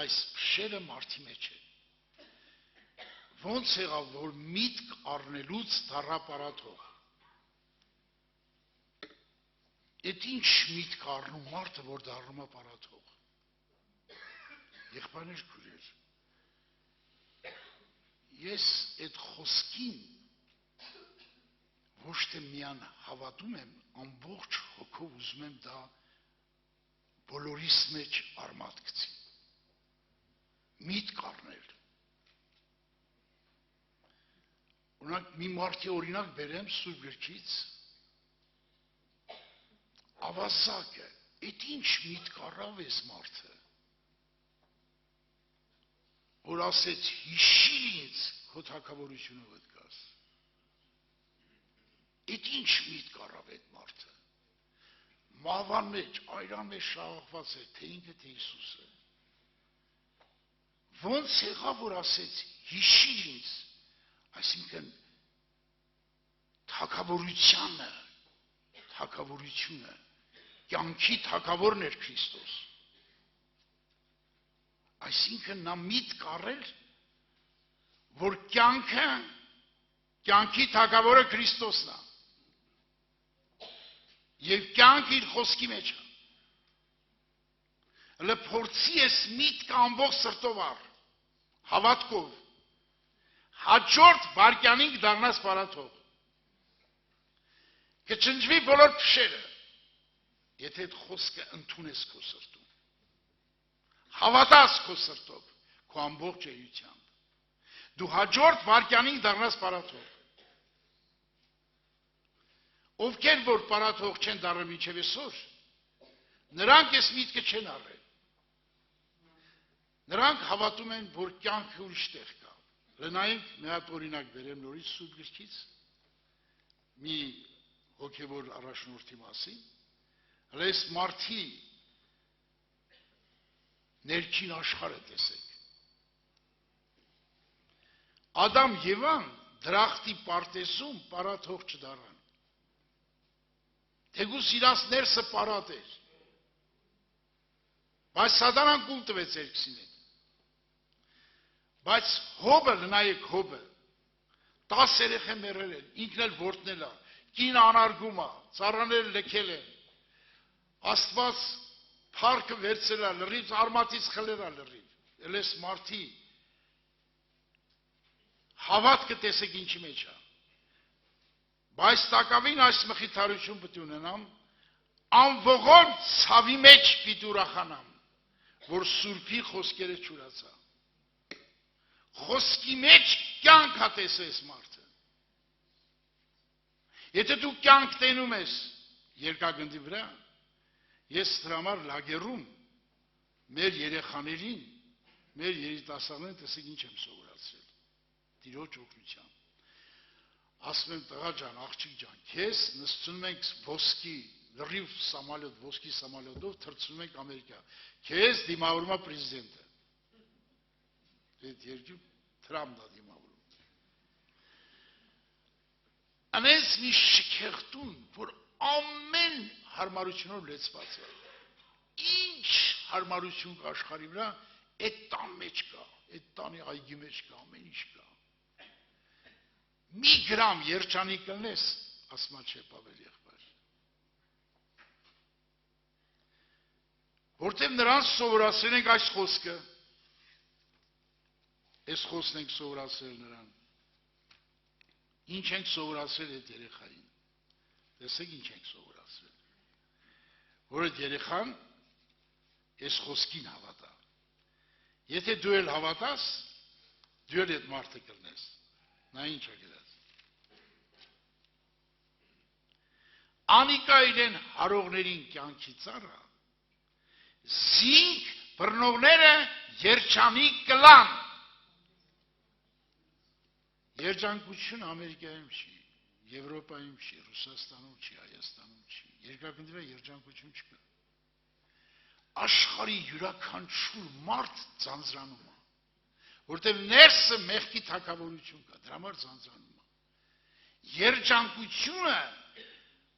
Այս փշերը մարդի մեջ է։ Ոնց եղավ, որ միտք առնելուց դառա պարաթող։ Այդ ինչ միտք առնում մարդը, որ դառնում է պարաթող։ Եղբայրներ քույրեր, ես այդ խոսքին ոչ թե միան հավատում եմ, ամբողջ հոգով ուզում եմ դա բոլորիս մեջ արմատ գցի։ Միտք առնել։ Օրինակ մի մարդի օրինակ բերեմ Սուրբ գրքից, ավազակը, այդ ինչ միտք առավ էս մարդը, որ ասեց հիշիր ինձ քո թագավորությունը վտկաս։ Այդ ինչ միտք առավ այդ մարդը։ Մահվան մեջ, այրան մեջ շաղախված էր, թե ինքը, թե Հիսուսը։ Ոնց եղավ, որ ասեց հիշիր ինձ, այսինքն թագավորությունը, կյանքի թագավորն էր Քրիստոս։ Այսինքն նա միտք առել, որ կյանքի թագավորը Քրիստոսն է։ Եվ կյանք իր խոսքի մեջ է։ Հələ փորձի ես միտքը ամբողջ սրտով առ, հավատքով, հաջորդ վայրկյանին կդառնաս պարաթող։ Կչնջվի բոլոր փշերը, եթե այդ խոսքը ընդունես քո սրտում։ Հավատաս քո սրտով, քո ամբողջ էությամբ։ Դու հաջորդ վայրկյանին դառնաս պարաթող։ Ովքեր որ պարաթող չեն դառել մինչև այսօր, նրանք այս միտքը չեն առել։ Նրանք հավատում են, որ կյանքը ուրիշ տեղ կա։ Լնայինք մի հատ օրինակ բերեմ նորից Սուրբ գրքից, մի հոգևոր առաջնորդի մասին, այս մարդի ներքին աշխարհը տեսեք։ Ադամ Եվան դրախտի պարտեզում պարաթող չդառան։ Թեգուս իրաց ներսը պարատ էր։ Բայց սատանան կուլ տվեց երկսին հետ։ Բայց Հոբը, նայեք Հոբը, 10 երեխա մեռել են, ինքն էլ որդնել է, կին անարգում է, ծառաները լքել են։ Աստված փառքը վերցրել է, լրիվ արմատից խլել է լրիվ։ Էլես մարդի հավատքը տեսեք ինչի մեջ է։ Բայց տակավին այս մխիթարություն պետք է ունենամ, անողոն ցավի մեջ պիտի ուրախանամ, որ Սուրբի խոսքերը չուրացա։ Խոսքի մեջ կյանք է տեսես մարդը։ Եթե դու կյանք տենում ես երկագնդի վրա, ես դրա համար լագերում մեր երեխաներին, մեր երիտասարդներին տեսեք ինչ եմ սովորացրել։ Տիրոջ օգնությամբ։ Ասում եմ տղա ջան, աղջիկ ջան, քեզ նստում ենք ոսկի, լրիվ սամալյոտ, ոսկի սամալյոտով թռցնում ենք Ամերիկա։ Քեզ դիմավորում է պրեզիդենտը։ Այդ երկու Թրամփն է դիմավորում։ Անես մի շքեղտուն, որ ամեն հարմարությունով լեցված է։ Ինչ հարմարություն կա աշխարհի վրա, այդ տան մեջ կա, այդ տանի այգի մեջ կա, ամեն ինչ կա։ Մի գրամ երջանիկ կլնես, ասма չէ Պավել եղբայր։ Որտև նրանց սովորացրել ենք այս խոսքը, այս խոսքն ենք սովորացրել նրան։ Ինչ ենք սովորացրել այդ երեխային։ Տեսեք ինչ ենք սովորացրել։ Որ այդ երեխան այս խոսքին հավատա։ Եթե դու էլ հավատաս, դու էլ այդ մարդը կլնես։ Նա ինչ է գրած։ Անիկա իրեն հարողներին կյանքի ծառա, զինք բռնողները երջանիկ կլան։ Երջանկություն Ամերիկայում չի, Եվրոպայում չի, Ռուսաստանում չի, Հայաստանում չի, երկրագնդի վրա երջանկություն չկա։ Աշխարհի յուրաքանչյուր մարդ ձանձրանում է, որտեղ ներսը մեղքի թագավորություն կա, դրա համար ձանձրանում է։ Երջանկությունը,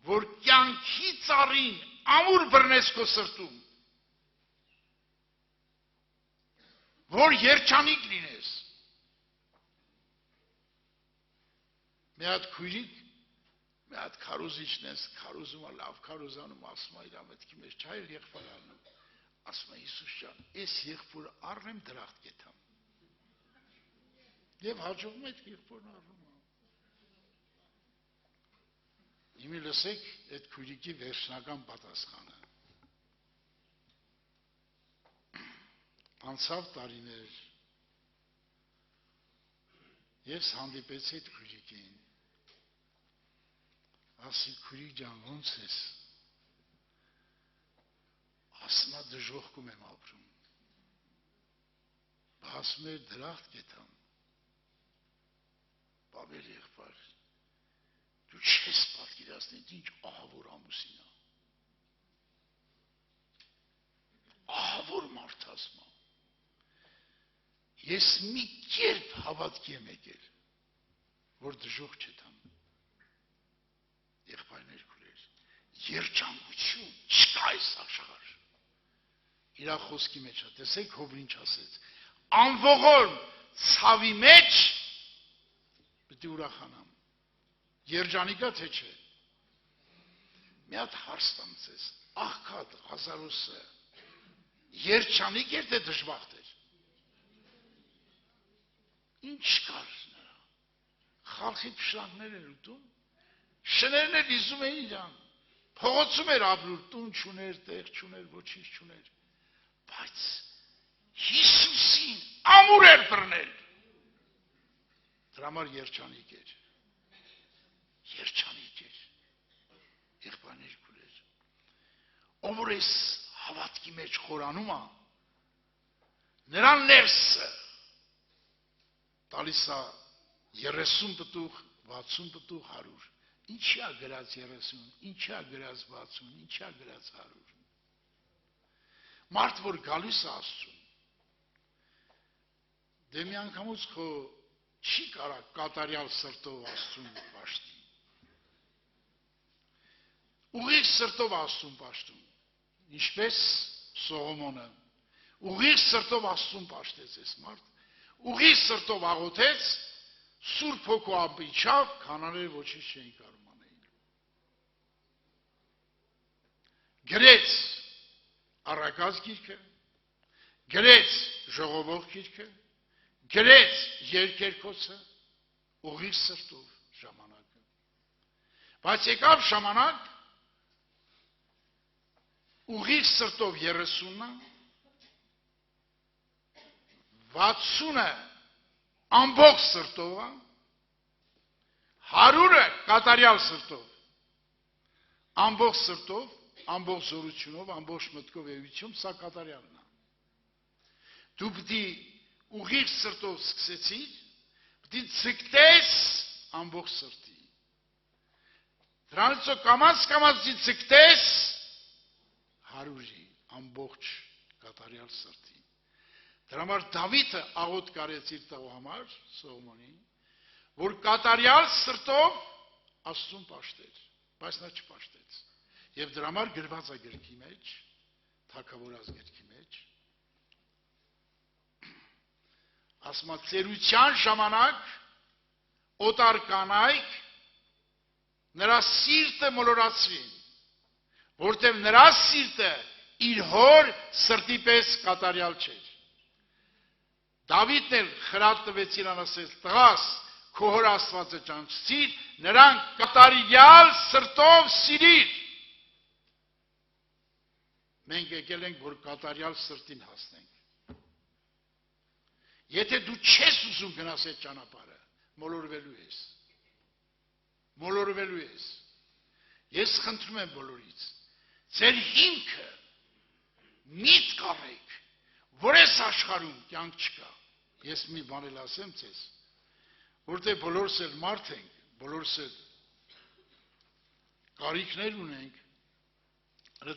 որ կյանքի ծառին ամուր բռնես քո սրտում, որ երջանիկ լինես։ Մի հատ քույրիկ մի հատ քարոզիչն էս քարոզում է լավ քարոզանում ասում է իր ամետքի մեջ չայր եղբայր անում ասում է Հիսուս ջան այս եղբորը առնեմ դրախտ կեթամ եւ հաջողում է այդ եղբորն առնում Իմի լսեք այդ քույրիկի վերջնական պատասխանը Անցավ տարիներ ես հանդիպեցի այդ քույրիկին ասի քույրիկ ջան ոնց ես ասում է դժոխքում եմ ապրում ասում է դրախտ կեթամ բաբեր եղբայր դու չես պատկերացնի ինչ ահավոր ամուսին է ահավոր մարդ ասում է Ես մի կերպ հավատքի եմ եկել, որ դժոխք չետամ։ Եղբայրներ քույրեր, երջանկություն չկա այս աշխարհ։ Իր խոսքի մեջ է, տեսեք Հովն ինչ ասեց։ Անողորմ ցավի մեջ պետք է ուրախանամ։ Երջանիկա թե չէ։ Մի հատ հարց տամ ձեզ, աղքատ Ղազարոսը երջանիկ էր թե դժբախտ էր։ Ինչ կար նրա, խալխի պշլանքներ էր ուտում, շներն էր իզում էին իրան, փողոցում էր ապրում, տուն չուներ, տեղ չուներ, ոչինչ չուներ, բայց Հիսուսին ամուր էր բռնել, դրա համար երջանիկ էր, եղբայրներ քույրեր, ով որ այս հավատքի մեջ խորանում է, նրան ներսը տալիս է 30 պտուղ, 60 պտուղ, 100։ Ինչի է գրած 30, ինչի է գրած 60, ինչի է գրած 100։ Մարդ որ գալիս է Աստծուն, դե մի անգամուց խո չի կարա կատարյալ սրտով Աստծուն պաշտի։ Ուղիղ սրտով Աստծուն պաշտում, ինչպես Սողոմոնը, ուղիղ սրտով Աստծուն պաշտեց այս մարդ, ուղիղ սրտով աղոթեց, Սուրբ Հոգու ապիչավ, քանաները ոչինչ չէին կարող անել։ Գրեց առակաց գիրքը, գրեց ժողովող գիրքը, գրեց երկերկոցը, ուղիղ սրտով ժամանակը։ Բայց եկավ ժամանակ, ուղիղ սրտով 30-ը, 60-ը ամբողջ սրտով, 100-ը կատարյալ սրտով, ամբողջ սրտով, ամբողջ զորությունով, ամբողջ մտքով եւ ուղղությամբ սա կատարյալն է։ Դու պիտի ուղիղ սրտով սկսեցիր, պիտի ցկտես ամբողջ սրտի։ Դրանից կամաց ցկտես 100-ի ամբողջ կատարյալ սրտի։ Դրա համար Դավիթը աղոտ կարեց իր տղու համար, Սողոմոնին, որ կատարյալ սրտով Աստծուն պաշտեր, բայց նա չպաշտեց։ Եվ դրա համար գրված է գրքի մեջ, թագավորած գրքի մեջ, ասում է ծերության ժամանակ օտար կանայք նրա սիրտը մոլորացրին, որտեղ նրա սիրտը իր հոր սրտի պես կատարյալ չէր։ Դավիթն էլ խրատ տվեց իրան ասեց, տղաս, քո հոր Աստվածը ճանչցիր, նրան կատարյալ սրտով սիրիր։ Մենք եկել ենք, որ կատարյալ սրտին հասնենք։ Եթե դու չես ուզում գնաս այդ ճանապարհը, մոլորվելու ես։ Ես խնդրում եմ բոլորից, ձեր հիմքը միտք առեք, որ այս աշխարհում կյանք չկա։ Ես մի բան էլ ասեմ ձեզ, որտեղ բոլորս էլ մարդ ենք, բոլորս էլ կարիքներ ունենք,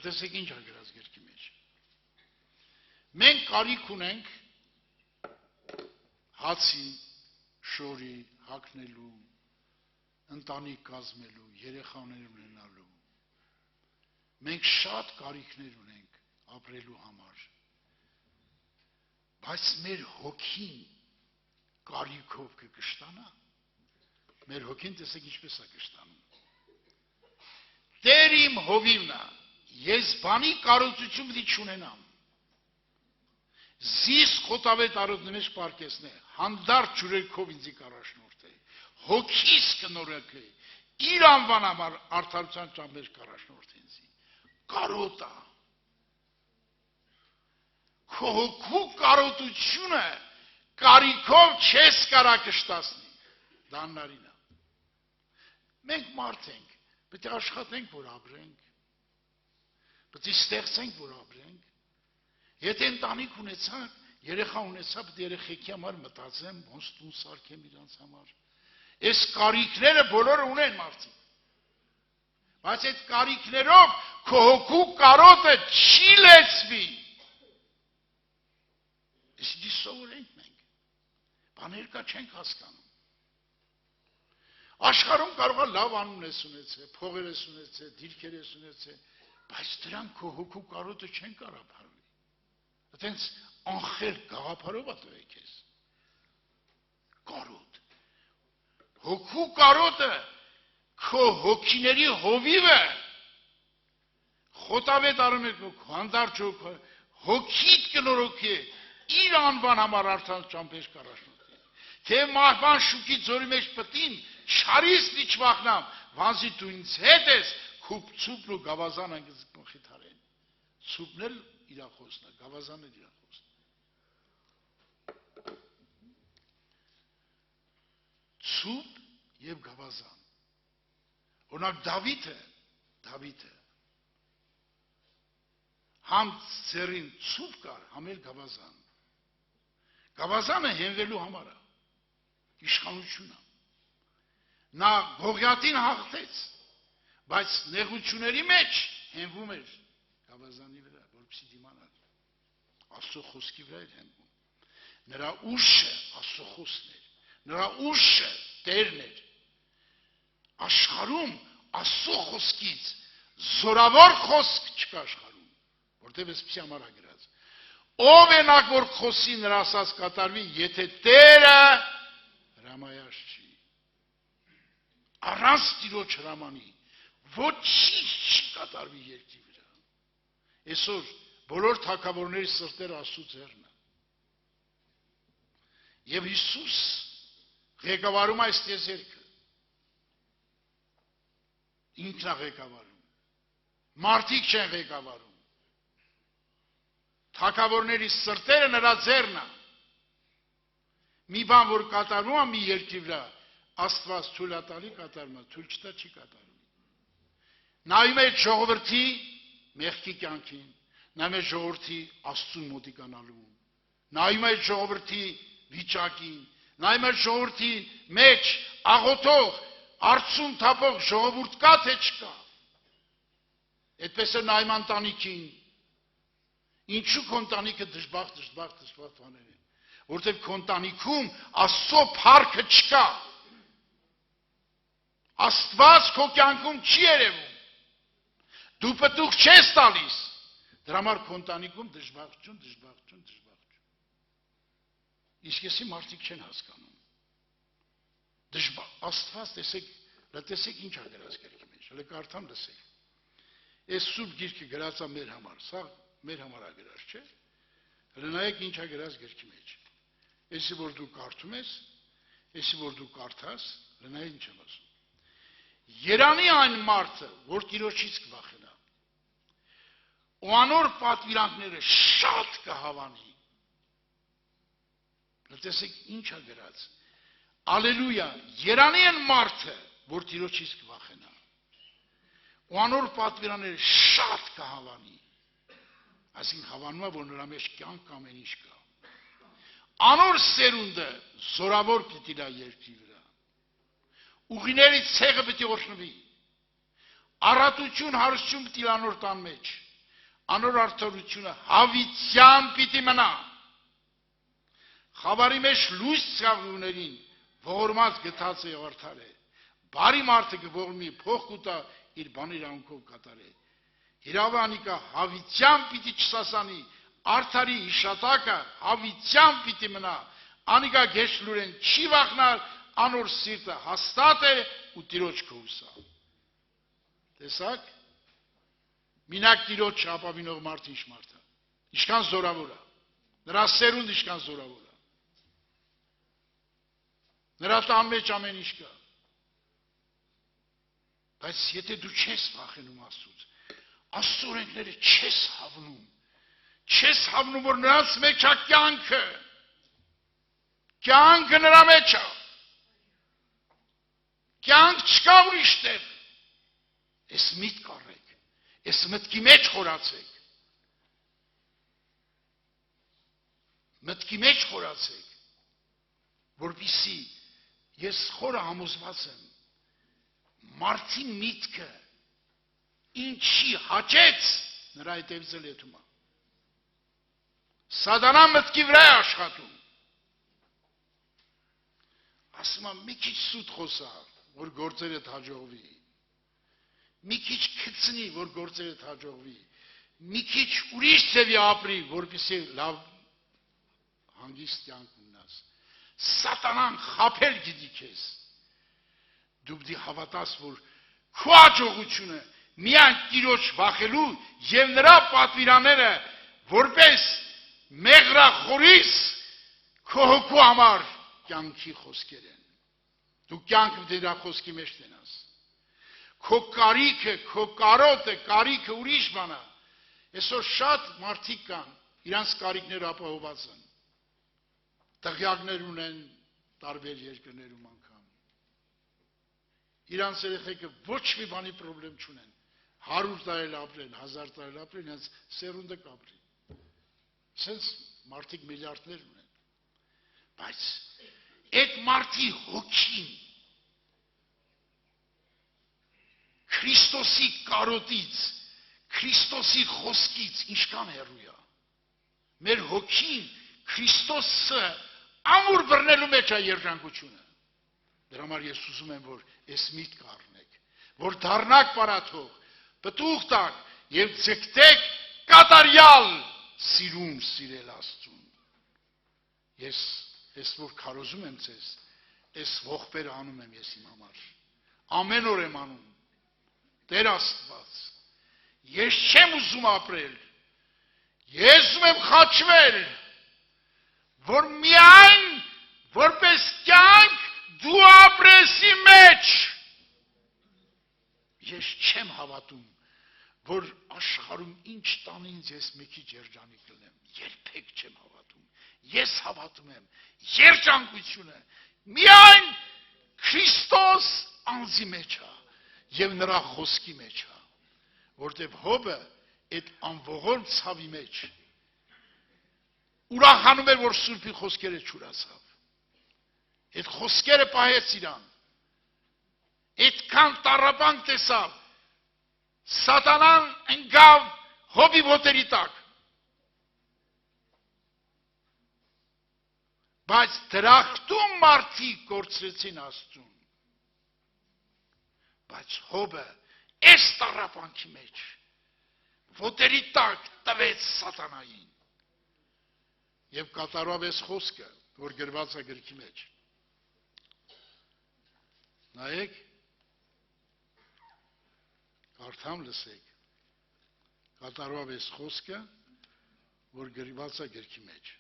տեսեք ինչ է գրած գրքի մեջ։ Մենք կարիք ունենք հացի, շորի, հագնելու, ընտանիք կազմելու, երեխաներ ունենալու։ Մենք շատ կարիքներ ունենք ապրելու համար։ Բայց մեր հոգին կարիքով կկշտանա։ Մեր հոգին տեսեք ինչպես է կշտանում։ Տեր իմ հովիվն է, ես բանի կարողություն պիտի չունենամ։ Զիս խոտավետ արոդն մեջ պարկեսն է, հանդարտ ջուրերքով ինձի կառաջնորդ է, հոգիս կնորոգ է, իր անվան համար արդարության ճամբեր կառաջնորդ ինձի, կարոտ է, քո հոգու կարոտությունը կարիքով չես կարա կշտացնի, դա աննարին է, մենք մարդ ենք, պետք է աշխատենք, որ ապրենք, պետք է ստեղծենք, որ ապրենք, Եթե ընտանիք ունեցանք, երեխա ունեցա, պետք է երեխեքի համար մտածեմ, ոնց տուն սարքեմ իրանց համար։ Այս կարիքները բոլորը ունեն մարդիկ։ Բայց այդ կարիքներով քո հոգու կարոտը չի լեցվի։ Իսկ սովորենք մենք։ Բաներ կա չենք հասկանում։ Աշխարհում կարող է լավ անուն ես ունեցել, փողեր ես ունեցել, դիրքեր ես ունեցել, բայց դրանք քո հոգու կարոտը չեն կարող փարվել։ Այդպես անխել գաղափարով է տվել ես։ Կարոտ։ Հոգու կարոտը քո հոգիների հովիվը խոտավետ արմեք հանդարտ հոգիդ կնորոգի իր անվան համար արդան ճամբեր կառաջնորդի։ Թե մահվան շուքի ձորի մեջ պտին չարից դիչվախնամ, վանզի դու ինձ հետ ես, քուպ ցուպն ու գավազան անգից կխիթարեն։ Ցուպն էլ իրախոսն է, գավազանն էլ իրախոսն է։ Ցուպ եւ գավազան։ Օրինակ Դավիթը համ ծերին ցուպ կար, համ էլ գավազան։ Գավազանը հենվելու համար է, իշխանությունը։ Նա Գողիաթին հաղթեց, բայց նեղությունների մեջ հենվում էր գավազանի վրա, որպեսզի դիմանար։ Աստծո խոսքի վրա էր հենվում։ Նրա ուժը Աստծո խոսքն էր, նրա ուժը Տերն էր։ Աշխարհում Աստծո խոսքից զորավոր խոսք չկա աշխարհում, որտեղ էսպիսի համար է գրած։ Ով է նա որ խոսի նրա ասած կատարվի, եթե Տերը հրամայած չի։ Առանց Տիրոջ հրամանի ոչինչ չի կատարվի երկրի վրա։ Այսօր բոլոր թագավորների սրտերը Աստծո ձեռն է։ Եվ Հիսուս ղեկավարում այս տիեզերքը։ Ինքն է ղեկավարում։ Մարդիկ չեն ղեկավարում։ Թագավորների սրտերը նրա ձեռն է։ Մի բան որ կատարվում է մի երկրի վրա, Աստված թույլ է տալի կատարում է, թույլ չտա չի կատարում։ Նայում է ժողովրդի մեղքի կյանքին, նայում է ժողովրդի Աստծուն մոտիկանալուն, նայում է ժողովրդի վիճակին, նայում է ժողովրդի մեջ աղոթող, արցուն թափող ժողովուրդ կա թե չկա։ Այդպես է նայում ընտանիքին։ Ինչու քո ընտանիքը դժբախտ բաներ է, որտեղ քո ընտանիքում Աստծո փառքը չկա։ Աստված քո կյանքում չի երևում։ Դու պտուղ չես տալիս։ Դրա համար քո ընտանիքում դժբախտություն։ Իսկ եսի մարդիկ չեն հասկանում։ Աստված տեսեք ինչ ա գրած գրքի մեջ, հələ կարդամ լսեք։ Այս սուրբ գիրքը գրած է մեր համար, սա մեր համար ա գրած, չէ՞։ Հələ նայեք ինչ ա գրած գրքի մեջ։ Էսի որ դու կարդում ես, էսի որ դու կարդաս, հələ նայեք ինչ եմ ասում։ Երանի այն մարդը, որ Տիրոջից կվախենա, ու անոր պատվիրանքները շատ կհավանի։ Տեսեք ինչ ա գրած։ Ալելույա, երանի են մարդը, որ Տիրոջից կվախենա, ու անոր պատվիրանքները շատ կհավանի։ Այսինքն հավանում է, որ նրա մեջ կյանք ամեն ինչ կա։ Անոր սերունդը զորավոր պիտի լա երկրի վրա։ Ուղիների ցեղը պիտի օրհնվի։ Առատություն, հարստություն պիտի լանոր տան մեջ։ Անոր արդարությունը հավիտյան պիտի մնա։ Խավարի մեջ լույս ցաղուներին ողորմած գտած է արդար է։ Բարի մարդը կողմի փող կուտա իր բան իրանքով կատարե։ Իրավանիկա հավիտյան պիտի չսասանի, արդարի հիշատակը հավիտյան պիտի մնա, անիկա գեշլուրեն չի վախնար, անոր սիրտը հաստատ է ու Տիրոջ կհուսա։ Տեսակ, մինակ տիրոջ ապավինող մարդ ինչ մարդ է, ինչքան զորավոր է, նրա սերունդ ինչքան զորավոր է, նրա տան մեջ ամեն ինչ կա, բայց եթե դու չես վախենում Աստծուց, Աստծո օրենքները չես հավնում, որ նրանց մեջ է կյանքը, կյանքը նրա մեջ է, կյանք չկա ուրիշ տեղ, ես միտք առեք, ես մտքի մեջ խորացեք, որպեսզի ես խորը համոզված եմ, մարդի միտքը ինչի հաճեց, նրա հետևից էլ եթում է, սատանան մտքի վրա է աշխատում, ասում եմ մի քիչ սուտ խոսա, որ գործերդ հաջողվի, մի քիչ քծնի, որ գործերդ հաջողվի, մի քիչ ուրիշ ձևի ապրի, որպեսզի լավ հանգիստ կյանք ունենաս, սատանան խաբել գիտի քեզ, դու պիտի հավատաս, որ քո հաջողությունը միայն Տիրոջ վախելու եւ նրա պատվիրանները որպես մեղրախորիս քո հոգու համար կյանքի խոսքեր են։ Դու կյանքը դրա խոսքի մեջ տենաս։ Քո կարիքը, քո կարոտը, կարիքը ուրիշ բան է։ Այսօր շատ մարդիկ կան, իրանց կարիքները ապահովված են։ Տղյակներ ունեն տարբեր երկրներում անգամ։ Իրանց երեխեքը ոչ մի բանի խնդրեմ չունեն։ 100 տարի ապրեն, 1000 տարի ապրեն, իրենց սերունդը կապրի։ Սենց մարդիկ միլիարդներ ունեն։ Բայց այդ մարդի հոգին Քրիստոսի կարոտից, Քրիստոսի խոսքից ինչքան հեռու է։ Մեր հոգին Քրիստոսը ամուր բռնելու մեջ է երջանկությունը։ Դրա համար ես ուզում եմ, որ այս միտքը առնեք, որ դառնաք պարաթող, պտուղ տաք եւ ձգտեք կատարյալ սիրուն սիրել Աստծուն։ Ես որ քարոզում եմ ձեզ, այս ողբերը անում եմ ես իմ համար։ Ամեն օր եմ անում։ Տեր Աստված, ես չեմ ուզում ապրել, ես ուզում եմ խաչվել, որ միայն որպես կյանք դու ապրես իմ մեջ։ Ես չեմ հավատում, որ աշխարհում ինչ տան ինձ ես մի քիչ երջանիկ լինեմ, երբեք չեմ հավատում։ Ես հավատում եմ երջանկությունը միայն Քրիստոս անձի մեջ է եւ նրա խոսքի մեջ է, որտեւ Հոբը այդ անողորմ ցավի մեջ ուրախանում էր, որ Սուրբի խոսքերը չուրացավ։ Այդ խոսքերը պահեց իրան։ Այդքան տառապանք տեսավ, սատանան ընկավ Հոբի ոտերի տակ։ Բայց դրախտում մարդիկ կորցրեցին Աստծուն։ Բայց Հոբը այս տառապանքի մեջ ոտերի տակ տվեց սատանային։ Եվ կատարավ այս խոսքը, որ գրված է գրքի մեջ։ Նայեք, կարդամ լսեք, կատարավ այս խոսքը, որ գրված է գրքի մեջ։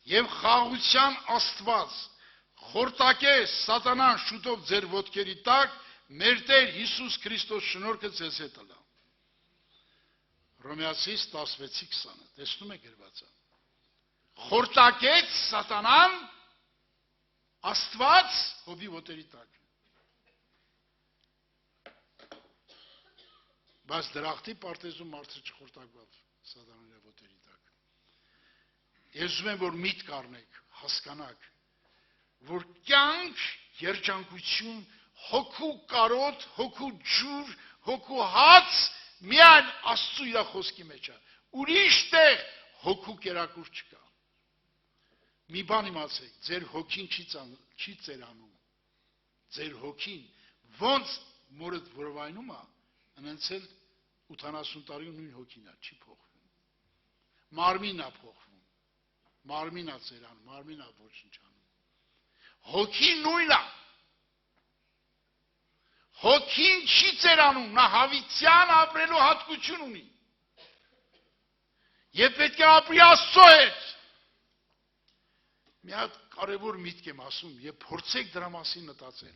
Եվ խաղաղության Աստված խորտակես սատանան շուտով ձեր ոտքերի տակ, մեր Տեր Հիսուս Քրիստոս շնորհքը ձեզ հետ տա։ Հռոմեացիս 16:20, տեսնում եք գրվածը։ Խորտակեց սատանան Աստված Հոբի ոտերի տակ։ Բայց դրախտի պարտեզում մարդը չխորտակվավ սատանանի ոտերի տակ։ Ես ուզում եմ, որ միտք առնեք, հասկանաք, որ կյանք, երջանկություն, հոգու կարոտ, հոգու ջուր, հոգու հաց միայն Աստծու իր խոսքի մեջ է։ Ուրիշ տեղ հոգու կերակուր չկա։ մի բան իմացեք, ձեր հոգին չի ծերանում, ձեր հոգին ոնց մորդ որովայնում է, ընենցել 80 տարի նույն հոգին է, չի փոխվում, մարմինն է փոխվում, մարմինն է ծերանում, մարմինն է ոչնչանում, հոգին նույնն է, հոգին չի ծերանում, նա հավիտյան ապրելու հատկություն ունի, եւ պետք է ապրի Աստծո հետ, մի հատ կարևոր միտք եմ ասում եւ փորձեք դրա մասին մտածել։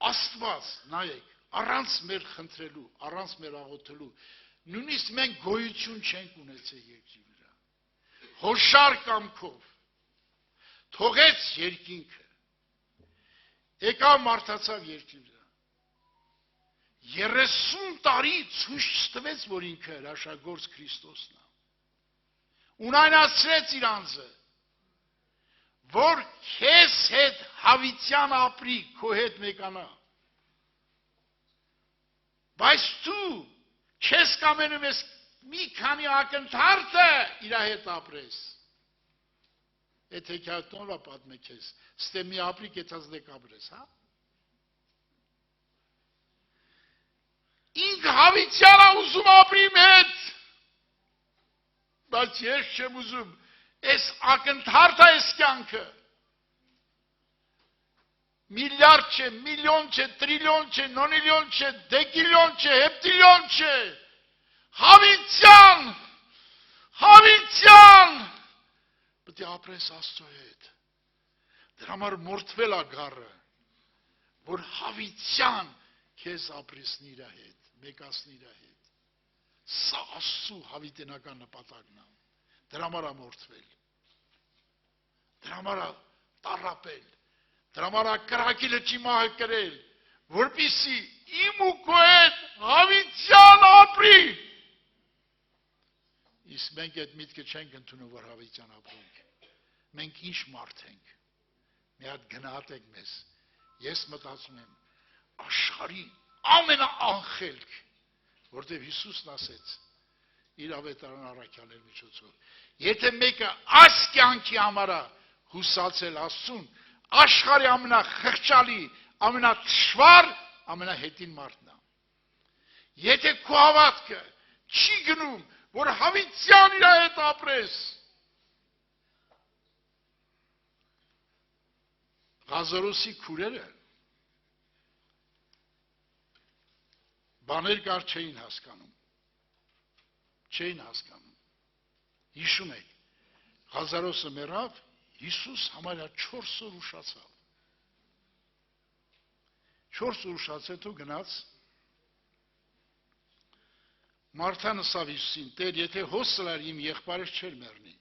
Աստված, նայեք, առանց մեր խնդրելու, առանց մեր աղոթելու, նույնիսկ մենք գոյություն չենք ունեցել երկրի վրա։ Հոշար կամքով թողեց երկինքը։ Եկավ մարդացավ երկրի վրա։ 30 տարի ցույց տվեց, որ ինքը հրաշագործ Քրիստոսն է։ Ունայնացրեց իր անձը, որ քեզ հետ հավիտյան ապրի, քո հետ մեկանա։ Բայց դու չես կամենում ես մի քանի ակնթարթը իր հետ ապրես։ Այդ հեքիաթն ով պատմե քեզ, ստե մի ապրի կեցած դեք ապրես, հա։ Ինքը հավիտյան է ուզում ապրի իմ հետ, բայց ես չեմ ուզում, այս ակնթարթ է այս կյանքը, միլիարդ չէ, միլիոն չէ, տրիլիոն չէ, նոնիլիոն չէ, դեկիլիոն չէ, հեպտիլիոն չէ, հավիտյան, հավիտյան, պետք է ապրես Աստծո հետ, դրա համար մորթվել է գառը, որ հավիտյան քեզ ապրեսնի իր հետ, մեկացնի իր հետ, սա Աստծո հավիտենական նպատակն է, դրա համար է մորթվել, դրա համար է տառապել, դրա համար է կրակի լճի մահը կրել, որպեսզի իմ ու քո հետ հավիտյան ապրի։ Իսկ մենք այդ միտքը չենք ընդունում, որ հավիտյան ապրենք։ Մենք ինչ մարդ ենք։ Մի հատ գնահատեք մեզ։ Ես մտածում եմ, աշխարհի ամենաանխելք, որտեղ Հիսուսն ասեց իր ավետարան առաքյալների միջոցով, եթե մեկը այս կյանքի համար է հուսացել Աստծուն, աշխարհի ամենախղճալի, ամենաթշվառ, ամենահետին մարդն է։ Եթե քո հավատքը չի գնում, որ հավիտյան իր հետ ապրես, Ղազարոսի քուրերը բաներ կար չէին հասկանում, չէին հասկանում, հիշում եք, Ղազարոսը մեռավ, Հիսուս համարյա 4 օր ուշացավ, 4 օր ուշացեց ու գնաց, Մարթան ասավ Հիսուսին, Տեր, եթե հոսլար իմ եղբայրս չէր մեռնի,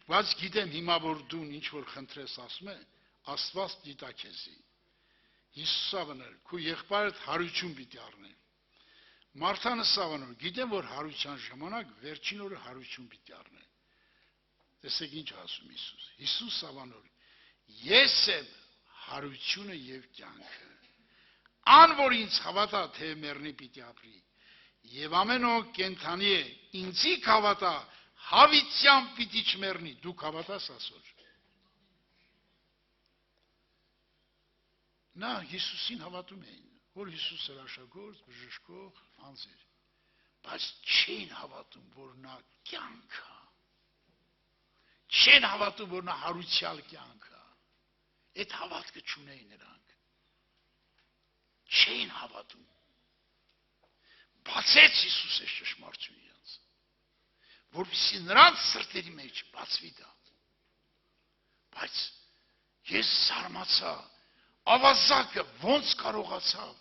բայց գիտեմ հիմա որ դու ինչ որ խնդրես ասում է, Աստված գիտա քեզի։ Հիսուսը վներ, քո եղբայրդ հարություն պիտի առնի։ Մարթան ասավ նոր, գիտեմ որ հարության ժամանակ վերջին օրը հարություն պիտի առնի։ Տեսեք ինչ ասում Հիսուս։ Հիսուս ավանոր, ես եմ հարությունը եւ կյանքը։ Ան որ ինձ հավատա, թե մեռնի պիտի ապրի։ Եվ ամեն օր կենթանի է, ինձի հավատա, հավիտյան պիտի չմեռնի, դուք հավատաս ասոր։ Նա Հիսուսին հավատում էին, որ Հիսուս հրաշագործ, բժշկող, անձ էր, բայց չեն հավատում, որ նա կյանք է, չեն հավատում, որ նա հարուցյալ կյանք է, այդ հավատքը չունեին նրանք, չեն հավատում, բացեց Հիսուս այս ճշմարտությունը իրենց, որպեսզի նրանց սրտերի մեջ բացվի դա, բայց ես զարմացա, ավազակը ոնց կարողացավ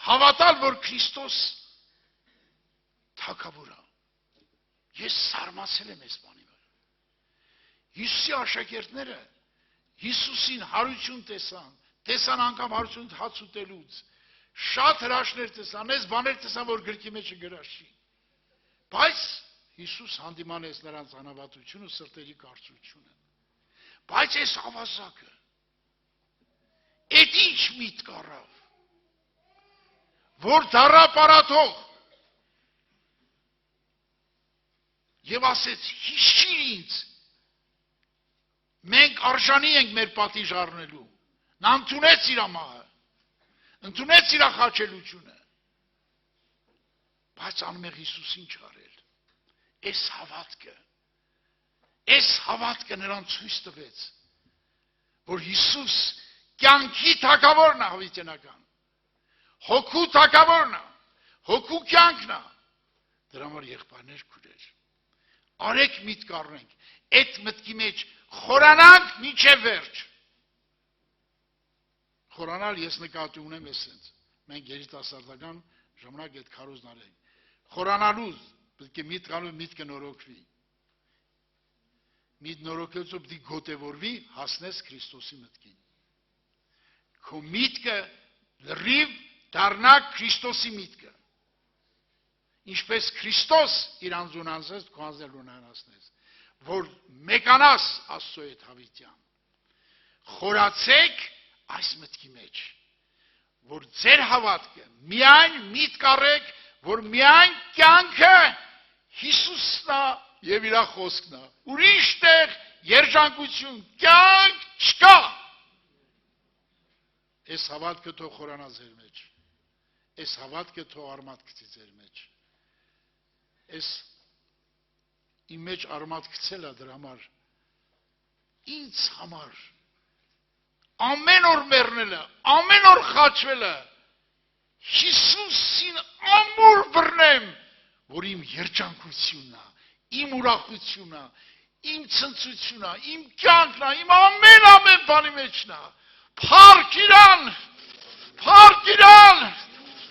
հավատալ, որ Քրիստոս թագավոր է։ Ես զարմացել եմ այս բանի վրա։ Հիսուսի աշակերտները Հիսուսին հարություն տեսան անգամ հարություն հաց ուտելուց, շատ հրաշքներ տեսան, այս բաներ տեսան, որ գրքի մեջ գրած չի։ Բայց Հիսուս հանդիմանեց նրանց անհավատությունը, սրտերի կարծրությունը։ Բայց այս ավազակը Էդ ինչ միտք առավ, որ դառա պարաթող եւ ասեց. Հիշիր ինձ։ Մենք արժանի ենք մեր պատիժ առնելու։ Նա ընդունեց իր մահը։ Ընդունեց իր խաչելությունը։ Բայց անմեղ Հիսուս ինչ արել։ Այս հավատքը նրան ցույց տվեց, որ Հիսուս կյանքի թագավորն է հավիտենական։ Հոգու թագավորն է, հոգու կյանքն է։ Դրա համար եղբայրներ քույրեր, արեք միտք առնենք, այդ մտքի մեջ խորանանք մինչև վերջ։ Խորանալ ես նկատի ունեմ էսենց։ Մենք երիտասարդական ժամանակ այդ քարոզն արենք։ Խորանալու պետք է միտքը նորոգվի։ Միտ նորոգելուց պետք է գոտևորվի, հասնես Քրիստոսի մտքին։ Քո միտքը լրիվ դառնա Քրիստոսի միտքը։ Ինչպես Քրիստոս իր անձուն անձես, քո անձելուն անասնես, որ մեկանաս Աստծո հետ հավիտյան։ Խորացեք այս մտքի մեջ, որ ձեր հավատքը միայն միտք առեք, որ միայն կյանքը Հիսուսն է եւ իր խոսքն է։ Ուրիշ տեղ երջանկություն, կյանք չկա։ Այս հավատքը թող խորանա ձեր մեջ։ Այս հավատքը թող արմատ գցի ձեր մեջ։ Այս իմ մեջ արմատ գցել է դրա համար։ Ինձ համար ամեն օր մեռնելը, ամեն օր խաչվելը Հիսուսին ամուր բռնեմ, որ իմ երջանկությունն է, իմ ուրախությունն է, իմ ցնծությունն է, իմ կյանքն է, իմ ամեն բանի մեջն է։ Փառք իրան, փառք իրան։